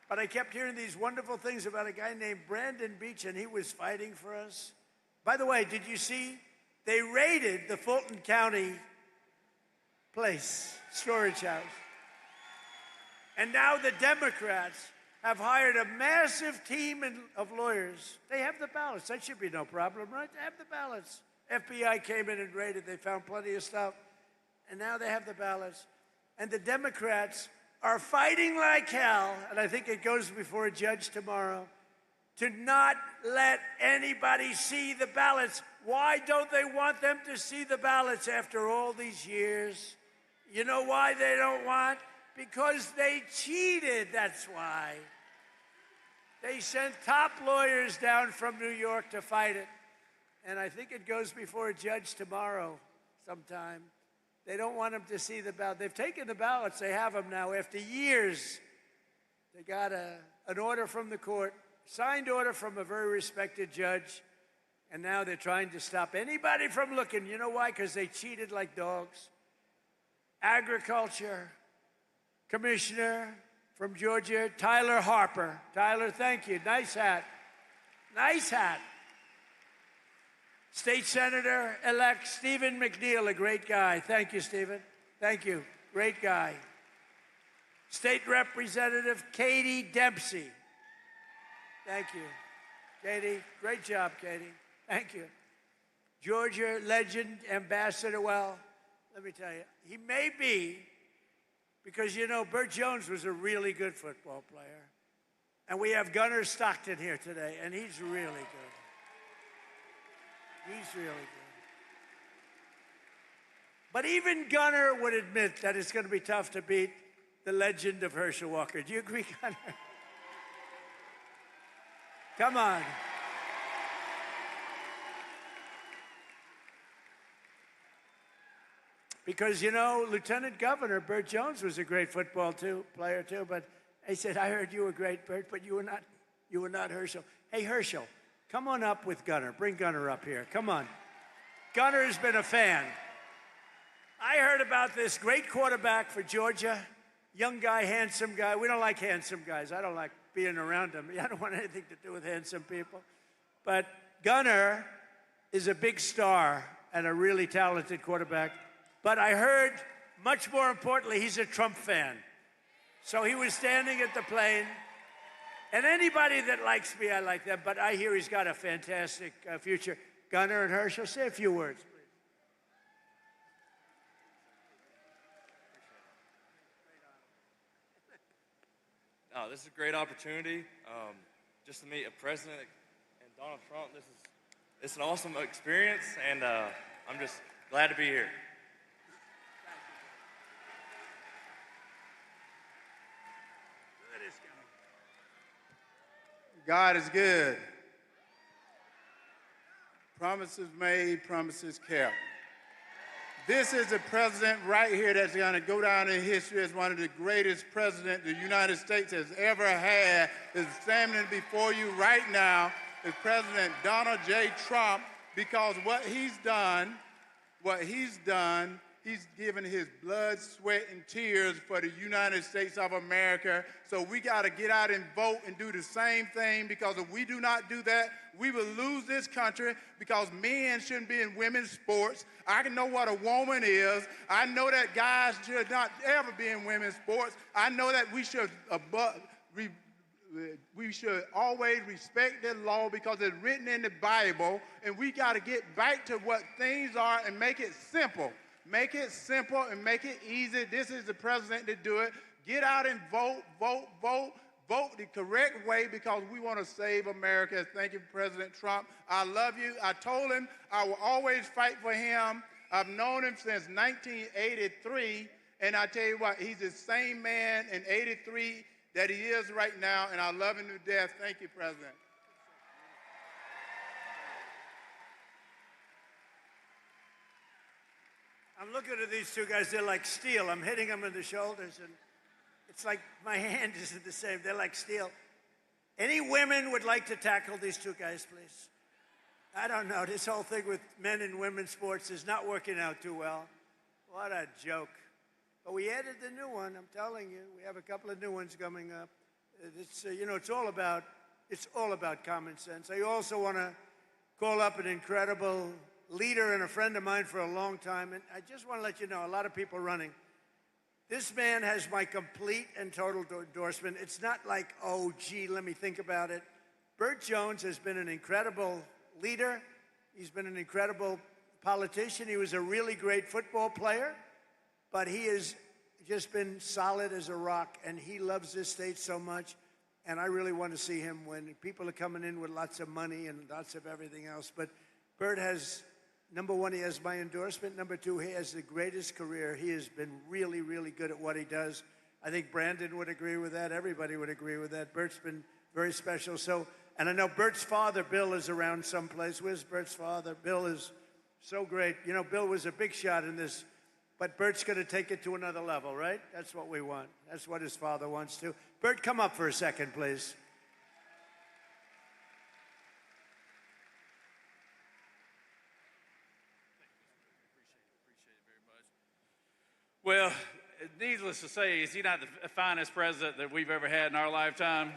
[SPEAKER 1] but I kept hearing these wonderful things about a guy named Brandon Beach, and he was fighting for us. By the way, did you see? They raided the Fulton County place, storage house. And now the Democrats have hired a massive team of lawyers. They have the ballots. That should be no problem, right? They have the ballots. FBI came in and raided. They found plenty of stuff. And now they have the ballots. And the Democrats are fighting like hell, and I think it goes before a judge tomorrow, to not let anybody see the ballots. Why don't they want them to see the ballots after all these years? You know why they don't want? Because they cheated, that's why. They sent top lawyers down from New York to fight it. And I think it goes before a judge tomorrow sometime. They don't want them to see the ballot. They've taken the ballots. They have them now. After years, they got an order from the court, signed order from a very respected judge, and now they're trying to stop anybody from looking. You know why? Because they cheated like dogs. Agriculture Commissioner from Georgia, Tyler Harper. Tyler, thank you. Nice hat. Nice hat. State Senator-elect Stephen McNeil, a great guy. Thank you, Stephen. Thank you. Great guy. State Representative Katie Dempsey. Thank you. Katie, great job, Katie. Thank you. Georgia legend, Ambassador, well, let me tell you, he may be, because you know, Burt Jones was a really good football player. And we have Gunnar Stockton here today, and he's really good. He's really good. But even Gunnar would admit that it's going to be tough to beat the legend of Herschel Walker. Do you agree, Gunnar? Come on. Because, you know, Lieutenant Governor Burt Jones was a great football player too, but he said, I heard you were great, Burt, but you were not Herschel. Hey, Herschel, come on up with Gunnar. Bring Gunnar up here. Come on. Gunnar has been a fan. I heard about this great quarterback for Georgia, young guy, handsome guy. We don't like handsome guys. I don't like being around them. I don't want anything to do with handsome people. But Gunnar is a big star and a really talented quarterback. But I heard, much more importantly, he's a Trump fan. So he was standing at the plane. And anybody that likes me, I like them. But I hear he's got a fantastic future. Gunnar and Herschel, say a few words, please.
[SPEAKER 7] Oh, this is a great opportunity just to meet a president and Donald Trump. It's an awesome experience, and I'm just glad to be here.
[SPEAKER 8] God is good. Promises made, promises kept. This is a president right here that's going to go down in history as one of the greatest presidents the United States has ever had. Is standing before you right now is President Donald J. Trump, because what he's done, he's given his blood, sweat, and tears for the United States of America. So we got to get out and vote and do the same thing, because if we do not do that, we will lose this country, because men shouldn't be in women's sports. I know what a woman is. I know that guys should not ever be in women's sports. I know that we should always respect the law because it's written in the Bible, and we got to get back to what things are and make it simple. Make it simple and make it easy. This is the president to do it. Get out and vote, vote, vote. Vote the correct way, because we want to save America. Thank you, President Trump. I love you. I told him I will always fight for him. I've known him since 1983, and I tell you what, he's the same man in 83 that he is right now, and I love him to death. Thank you, President.
[SPEAKER 1] I'm looking at these two guys. They're like steel. I'm hitting them in the shoulders, and it's like my hand isn't the same. They're like steel. Any women would like to tackle these two guys, please? I don't know. This whole thing with men and women's sports is not working out too well. What a joke. But we added the new one. I'm telling you, we have a couple of new ones coming up. It's, you know, it's all about common sense. I also want to call up an incredible leader and a friend of mine for a long time. And I just want to let you know, a lot of people running. This man has my complete and total endorsement. It's not like, oh, gee, let me think about it. Burt Jones has been an incredible leader. He's been an incredible politician. He was a really great football player, but he has just been solid as a rock, and he loves this state so much, and I really want to see him win. People are coming in with lots of money and lots of everything else, but Burt has, number one, he has my endorsement. Number two, he has the greatest career. He has been really, really good at what he does. I think Brandon would agree with that. Everybody would agree with that. Burt's been very special. So, and I know Burt's father, Bill, is around someplace. Where's Burt's father? Bill is so great. You know, Bill was a big shot in this, but Burt's going to take it to another level, right? That's what we want. That's what his father wants to. Burt, come up for a second, please.
[SPEAKER 9] Well, needless to say, is he not the finest president that we've ever had in our lifetime?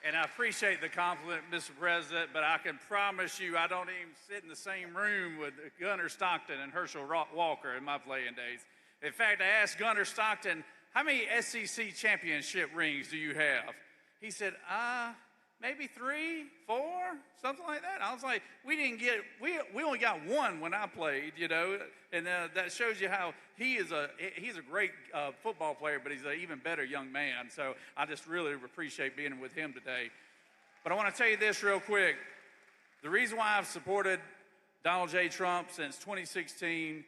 [SPEAKER 9] And I appreciate the compliment, Mr. President, but I can promise you I don't even sit in the same room with Gunnar Stockton and Herschel Walker in my playing days. In fact, I asked Gunnar Stockton, how many SEC championship rings do you have? He said, maybe 3, 4, something like that. I was like, we only got one when I played, you know, and that shows you how he's a great football player, but he's an even better young man. So I just really appreciate being with him today. But I want to tell you this real quick. The reason why I've supported Donald J. Trump since 2016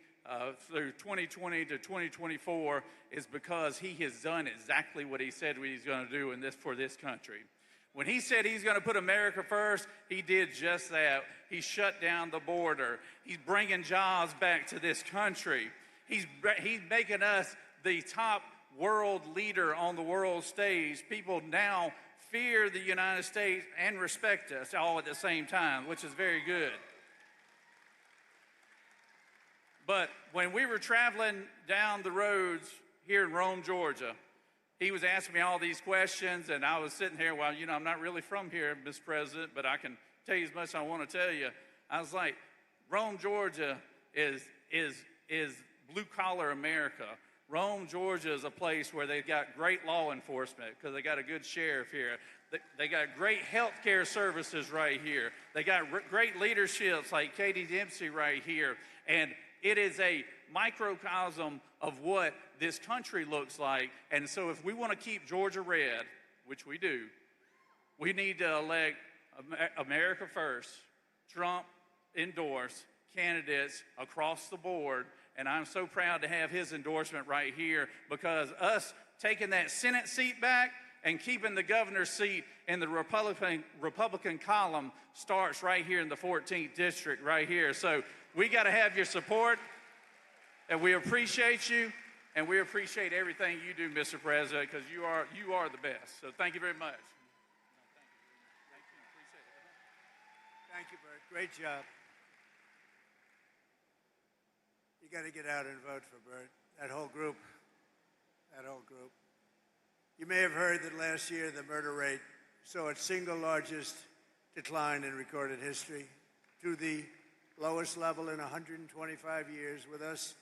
[SPEAKER 9] through 2020 to 2024 is because he has done exactly what he said he's going to do for this country. When he said he's going to put America first, he did just that. He shut down the border. He's bringing jobs back to this country. He's making us the top world leader on the world stage. People now fear the United States and respect us all at the same time, which is very good. But when we were traveling down the roads here in Rome, Georgia, he was asking me all these questions, and I was sitting here, well, you know, I'm not really from here, Mr. President, but I can tell you as much as I want to tell you. I was like, Rome, Georgia is blue-collar America. Rome, Georgia is a place where they've got great law enforcement because they got a good sheriff here. They got great health care services right here. They got great leaderships like Katie Dempsey right here. And it is a microcosm of what this country looks like. And so if we want to keep Georgia red, which we do, we need to elect America first, Trump endorse candidates across the board. And I'm so proud to have his endorsement right here because us taking that Senate seat back and keeping the governor's seat in the Republican column starts right here in the 14th district right here. So we got to have your support, and we appreciate you, and we appreciate everything you do, Mr. President, because you are the best. So thank you very much.
[SPEAKER 1] Thank you, Bert. Great job. You got to get out and vote for Bert. That whole group. You may have heard that last year the murder rate saw its single largest decline in recorded history to the lowest level in 125 years. With us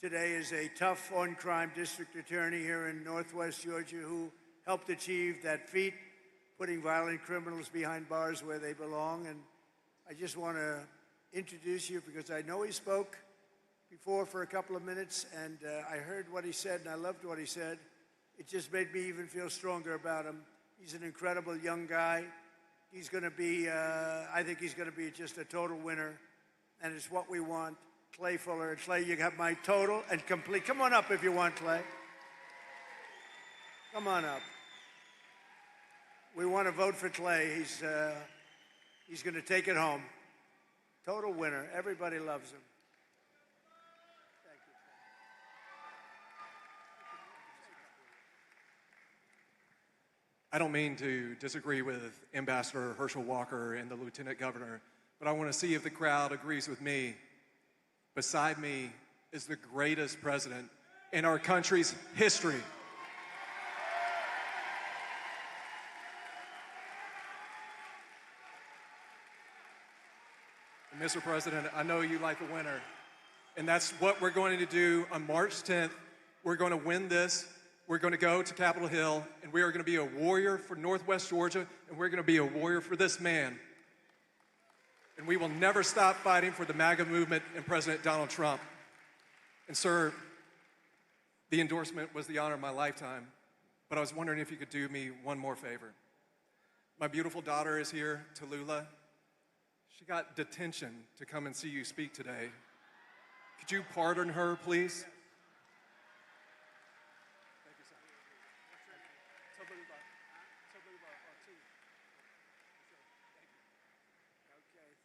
[SPEAKER 1] today is a tough on-crime district attorney here in Northwest Georgia who helped achieve that feat, putting violent criminals behind bars where they belong. And I just want to introduce you because I know he spoke before for a couple of minutes, and I heard what he said, and I loved what he said. It just made me even feel stronger about him. He's an incredible young guy. He's going to be, I think he's going to be just a total winner, and it's what we want. Clay Fuller. Clay, you got my total and complete. Come on up if you want, Clay. Come on up. We want to vote for Clay. He's going to take it home. Total winner. Everybody loves him.
[SPEAKER 10] I don't mean to disagree with Ambassador Herschel Walker and the Lieutenant Governor, but I want to see if the crowd agrees with me. Beside me is the greatest president in our country's history. And Mr. President, I know you like a winner, and that's what we're going to do on March 10th. We're going to win this. We're going to go to Capitol Hill, and we are going to be a warrior for Northwest Georgia, and we're going to be a warrior for this man. And we will never stop fighting for the MAGA movement and President Donald Trump. And sir, the endorsement was the honor of my lifetime, but I was wondering if you could do me one more favor. My beautiful daughter is here, Tallulah. She got detention to come and see you speak today. Could you pardon her, please?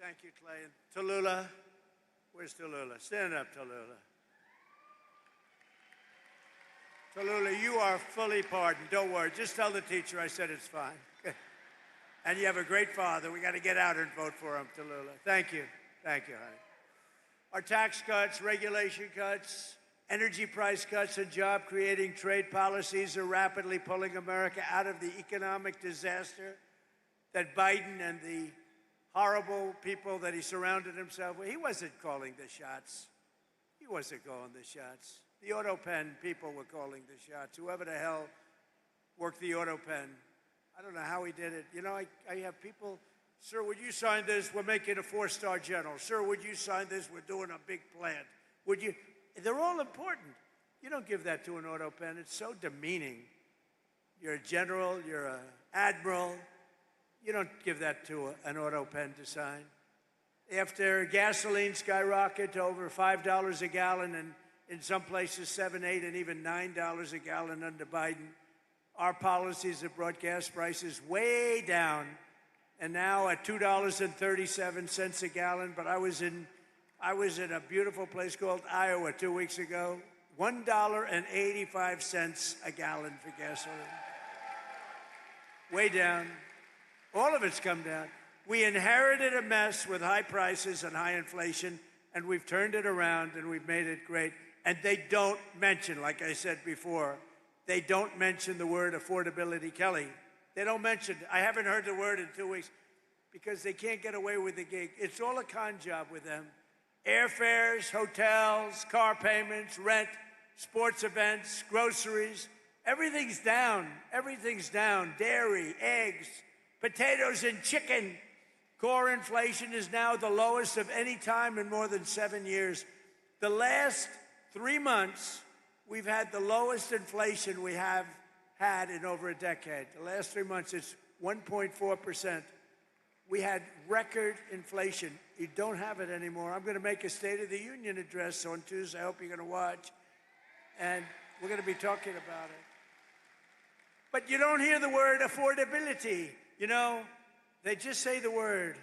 [SPEAKER 1] Thank you, Clay. Tallulah, where's Tallulah? Stand up, Tallulah. Tallulah, you are fully pardoned. Don't worry. Just tell the teacher I said it's fine. And you have a great father. We got to get out and vote for him, Tallulah. Thank you. Thank you, honey. Our tax cuts, regulation cuts, energy price cuts, and job-creating trade policies are rapidly pulling America out of the economic disaster that Biden and the horrible people that he surrounded himself with, he wasn't calling the shots. He wasn't calling the shots. The auto pen people were calling the shots. Whoever the hell worked the auto pen, I don't know how he did it. You know, I have people, sir, would you sign this? We're making a 4-star general. Sir, would you sign this? We're doing a big plant. Would you? They're all important. You don't give that to an auto pen. It's so demeaning. You're a general, you're an admiral. You don't give that to an auto pen to sign. After gasoline skyrocketed to over $5 a gallon and in some places $7, $8, and even $9 a gallon under Biden, our policies have brought gas prices way down, and now at $2.37 a gallon. But I was in a beautiful place called Iowa 2 weeks ago, $1.85 a gallon for gasoline. Way down. All of it's come down. We inherited a mess with high prices and high inflation, and we've turned it around and we've made it great. And they don't mention, like I said before, they don't mention the word affordability, Kelly. They don't mention it. I haven't heard the word in 2 weeks because they can't get away with the gig. It's all a con job with them. Airfares, hotels, car payments, rent, sports events, groceries, everything's down. Everything's down. Dairy, eggs, potatoes and chicken. Core inflation is now the lowest of any time in more than 7 years. The last 3 months, we've had the lowest inflation we have had in over a decade. The last 3 months, it's 1.4%. We had record inflation. You don't have it anymore. I'm going to make a State of the Union address on Tuesday. I hope you're going to watch. And we're going to be talking about it. But you don't hear the word affordability. You know, they just say the word.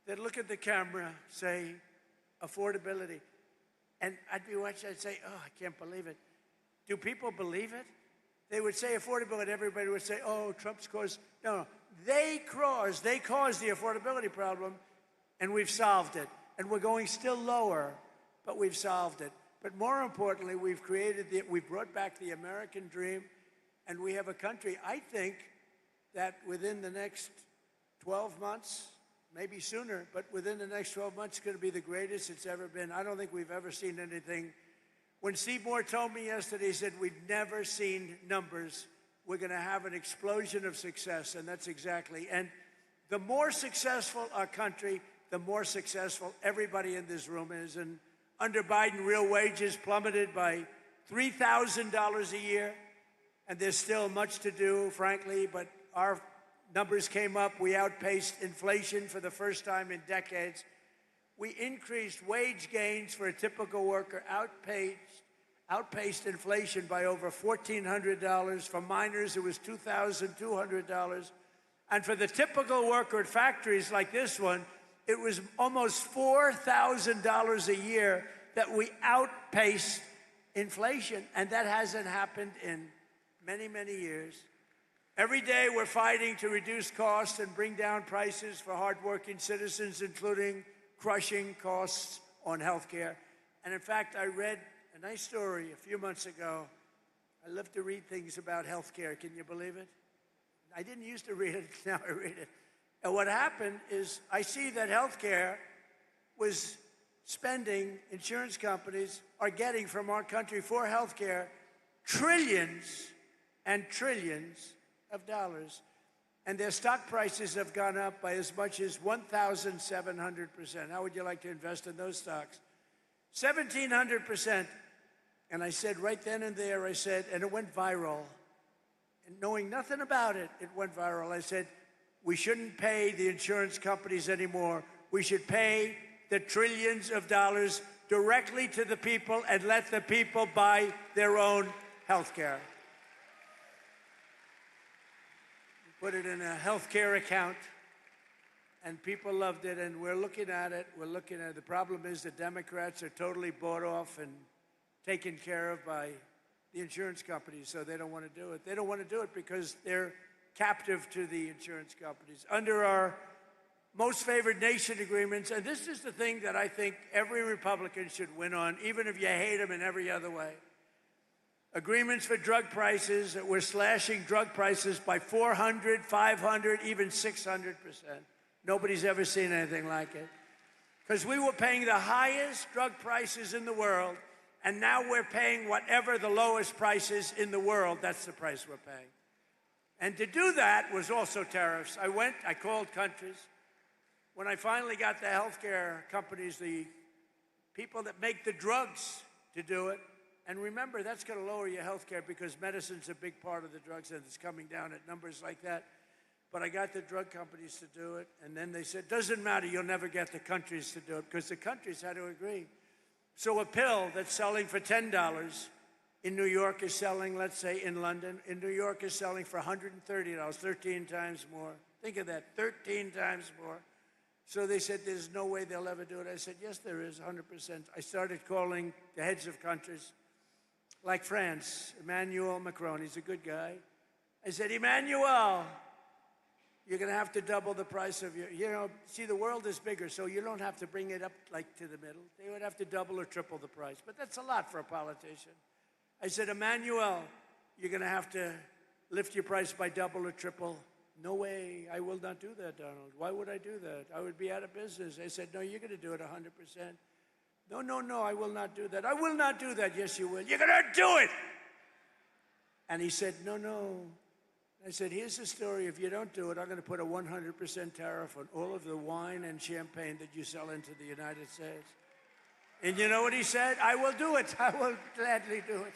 [SPEAKER 1] They look at the camera, say affordability. And I'd be watching, I'd say, oh, I can't believe it. Do people believe it? They would say affordability, everybody would say, oh, Trump's caused. No, they caused the affordability problem, and we've solved it. And we're going still lower, but we've solved it. But more importantly, we've brought back the American dream, and we have a country, I think, that within the next 12 months, maybe sooner, but within the next 12 months, it's going to be the greatest it's ever been. I don't think we've ever seen anything. When Steve Moore told me yesterday, he said, we've never seen numbers. We're going to have an explosion of success, and that's exactly. And the more successful our country, the more successful everybody in this room is. And under Biden, real wages plummeted by $3,000 a year, and there's still much to do, frankly, but our numbers came up. We outpaced inflation for the first time in decades. We increased wage gains for a typical worker, outpaced inflation by over $1,400. For miners, it was $2,200. And for the typical worker at factories like this one, it was almost $4,000 a year that we outpaced inflation. And that hasn't happened in many, many years. Every day we're fighting to reduce costs and bring down prices for hardworking citizens, including crushing costs on health care. And in fact, I read a nice story a few months ago. I love to read things about health care. Can you believe it? I didn't used to read it, now I read it. And what happened is I see that health care was spending, insurance companies are getting from our country for health care trillions and trillions of dollars. And their stock prices have gone up by as much as 1,700%. How would you like to invest in those stocks? 1,700%. And I said right then and there, I said, and it went viral. And knowing nothing about it, it went viral. I said, we shouldn't pay the insurance companies anymore. We should pay the trillions of dollars directly to the people and let the people buy their own health care. Put it in a health care account, and people loved it, and we're looking at it. We're looking at it. The problem is the Democrats are totally bought off and taken care of by the insurance companies, so they don't want to do it. They don't want to do it because they're captive to the insurance companies. Under our most favored nation agreements, and this is the thing that I think every Republican should win on, even if you hate them in every other way. agreements for drug prices that were slashing drug prices by 400, 500, even 600%. Nobody's ever seen anything like it. Because we were paying the highest drug prices in the world, and now we're paying whatever the lowest price is in the world. That's the price we're paying. And to do that was also tariffs. I called countries. When I finally got the healthcare companies, the people that make the drugs to do it, and remember, that's going to lower your healthcare because medicine's a big part of the drugs, and it's coming down at numbers like that. But I got the drug companies to do it, and then they said, doesn't matter, you'll never get the countries to do it, because the countries had to agree. So a pill that's selling for $10 in New York is selling, let's say in London, in New York is selling for $130, 13 times more. Think of that, 13 times more. So they said, there's no way they'll ever do it. I said, yes, there is, 100%. I started calling the heads of countries, like France, Emmanuel Macron, he's a good guy. I said, Emmanuel, you're going to have to double the price of see, the world is bigger, so you don't have to bring it up like to the middle. They would have to double or triple the price, but that's a lot for a politician. I said, Emmanuel, you're going to have to lift your price by double or triple. No way, I will not do that, Donald. Why would I do that? I would be out of business. I said, no, you're going to do it 100%. No, I will not do that. I will not do that. Yes, you will. You're going to do it. And he said, no. I said, here's the story. If you don't do it, I'm going to put a 100% tariff on all of the wine and champagne that you sell into the United States. And you know what he said? I will do it. I will gladly do it.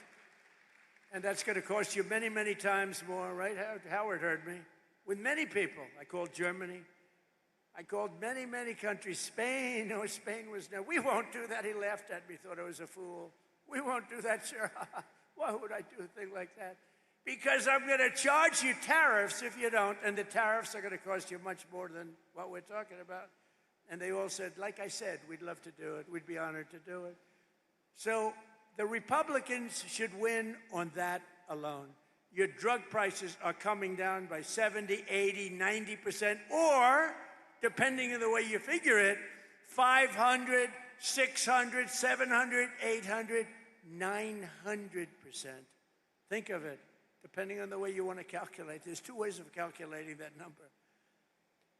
[SPEAKER 1] And that's going to cost you many, many times more, right? Howard heard me. With many people. I called Germany. I called many, many countries. Spain. No, Spain was no. We won't do that. He laughed at me, thought I was a fool. We won't do that, sir. Why would I do a thing like that? Because I'm going to charge you tariffs if you don't, and the tariffs are going to cost you much more than what we're talking about. And they all said, like I said, we'd love to do it. We'd be honored to do it. So the Republicans should win on that alone. Your drug prices are coming down by 70, 80, 90%, or, depending on the way you figure it, 500, 600, 700, 800, 900%. Think of it. Depending on the way you want to calculate. There's two ways of calculating that number.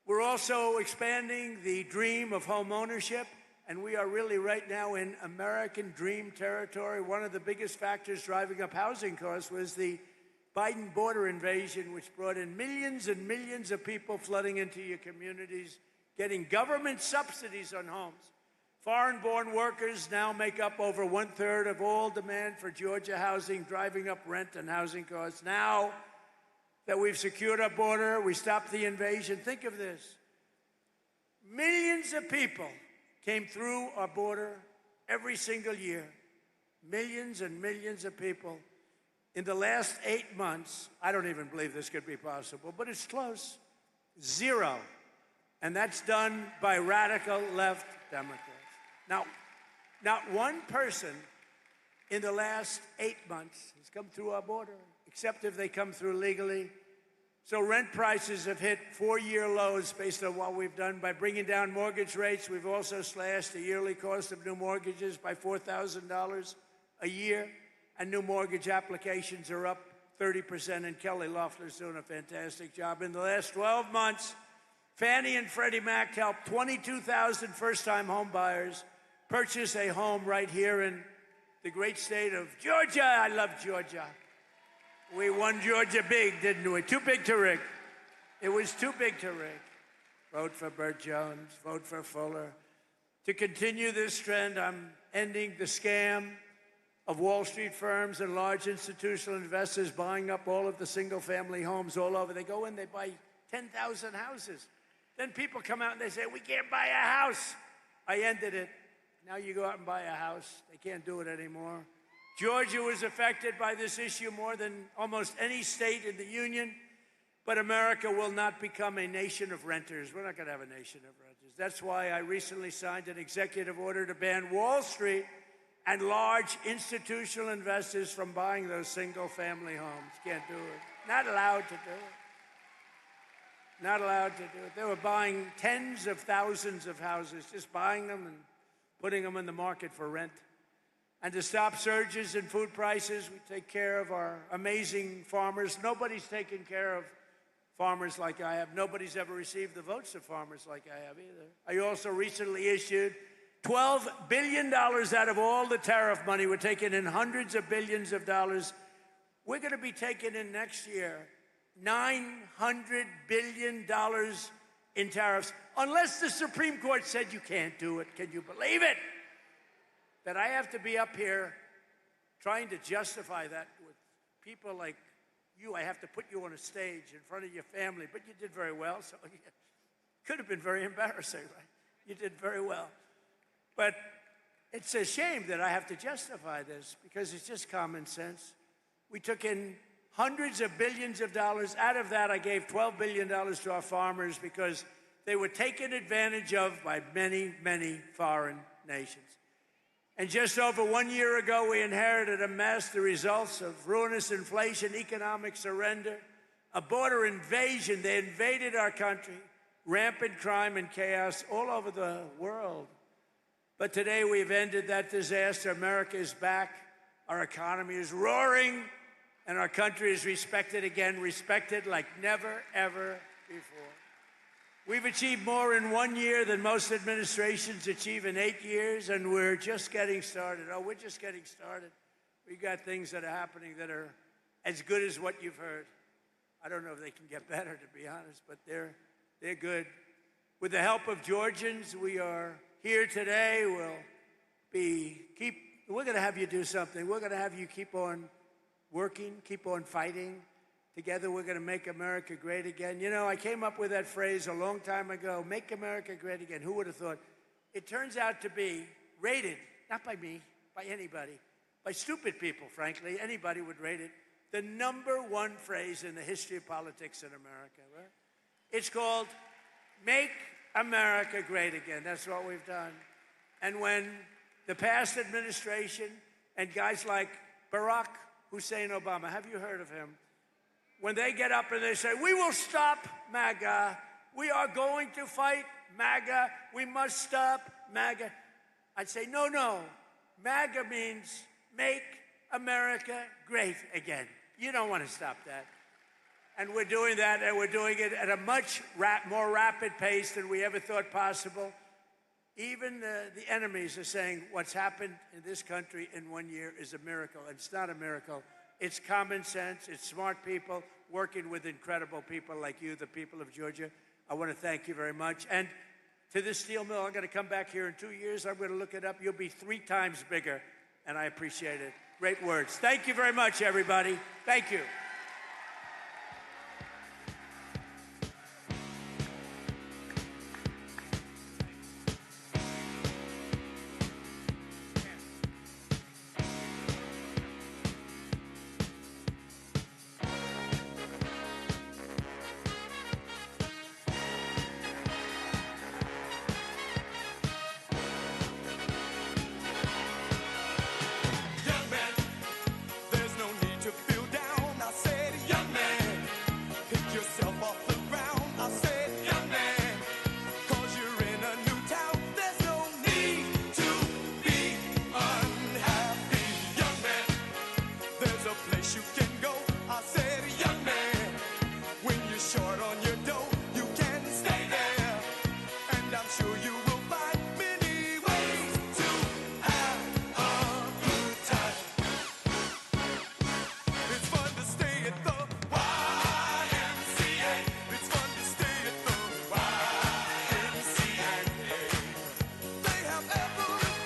[SPEAKER 1] We're also expanding the dream of home ownership, and we are really right now in American dream territory. One of the biggest factors driving up housing costs was the Biden border invasion, which brought in millions and millions of people flooding into your communities, getting government subsidies on homes. Foreign-born workers now make up over 1/3 of all demand for Georgia housing, driving up rent and housing costs. Now that we've secured our border, we stopped the invasion. Think of this. Millions of people came through our border every single year. Millions and millions of people. In the last 8 months, I don't even believe this could be possible, but it's close. 0. And that's done by radical left Democrats. Now, not one person in the last 8 months has come through our border, except if they come through legally. So rent prices have hit 4-year lows based on what we've done by bringing down mortgage rates. We've also slashed the yearly cost of new mortgages by $4,000 a year, and new mortgage applications are up 30%, and Kelly Loeffler's doing a fantastic job. In the last 12 months, Fannie and Freddie Mac helped 22,000 first-time home buyers purchase a home right here in the great state of Georgia. I love Georgia. We won Georgia big, didn't we? Too big to rig. It was too big to rig. Vote for Burt Jones. Vote for Fuller. To continue this trend, I'm ending the scam of Wall Street firms and large institutional investors buying up all of the single-family homes all over. They go in, they buy 10,000 houses. Then people come out and they say, we can't buy a house. I ended it. Now you go out and buy a house. They can't do it anymore. Georgia was affected by this issue more than almost any state in the union, but America will not become a nation of renters. We're not going to have a nation of renters. That's why I recently signed an executive order to ban Wall Street and large institutional investors from buying those single-family homes. Can't do it. Not allowed to do it. Not allowed to do it. They were buying tens of thousands of houses, just buying them and putting them in the market for rent. and to stop surges in food prices. We take care of our amazing farmers. Nobody's taken care of farmers like I have. Nobody's ever received the votes of farmers like I have either. I also recently issued $12 billion out of all the tariff money. We're taking in hundreds of billions of dollars. We're going to be taking in next year $900 billion in tariffs, unless the Supreme Court said you can't do it. Can you believe it? That I have to be up here trying to justify that with people like you. I have to put you on a stage in front of your family, but you did very well, so it could have been very embarrassing, right? You did very well. But it's a shame that I have to justify this because it's just common sense. We took in hundreds of billions of dollars. Out of that, I gave $12 billion to our farmers because they were taken advantage of by many, many foreign nations. And just over 1 year ago, we inherited a mess, the results of ruinous inflation, economic surrender, a border invasion. They invaded our country, rampant crime and chaos all over the world. But today we've ended that disaster. America is back. Our economy is roaring, and our country is respected again, respected like never, ever before. We've achieved more in 1 year than most administrations achieve in 8 years, and we're just getting started. Oh, we're just getting started. We got things that are happening that are as good as what you've heard. I don't know if they can get better, to be honest, but they're good. With the help of Georgians, we are here today. We're going to have you do something. We're going to have you keep on working, keep on fighting. Together, we're going to make America great again. You know, I came up with that phrase a long time ago, make America great again. Who would have thought? It turns out to be rated, not by me, by anybody, by stupid people, frankly. Anybody would rate it. The #1 phrase in the history of politics in America, right? It's called Make America Great Again. That's what we've done. And when the past administration and guys like Barack Hussein Obama, have you heard of him? When they get up and they say, we will stop MAGA, we are going to fight MAGA, we must stop MAGA, I'd say, no. MAGA means make America great again. You don't want to stop that. And we're doing that, and we're doing it at a much more rapid pace than we ever thought possible. Even the enemies are saying what's happened in this country in 1 year is a miracle. And it's not a miracle. It's common sense. It's smart people working with incredible people like you, the people of Georgia. I want to thank you very much. And to this steel mill, I'm going to come back here in 2 years. I'm going to look it up. You'll be 3 times bigger, and I appreciate it. Great words. Thank you very much, everybody. Thank you.
[SPEAKER 11] You can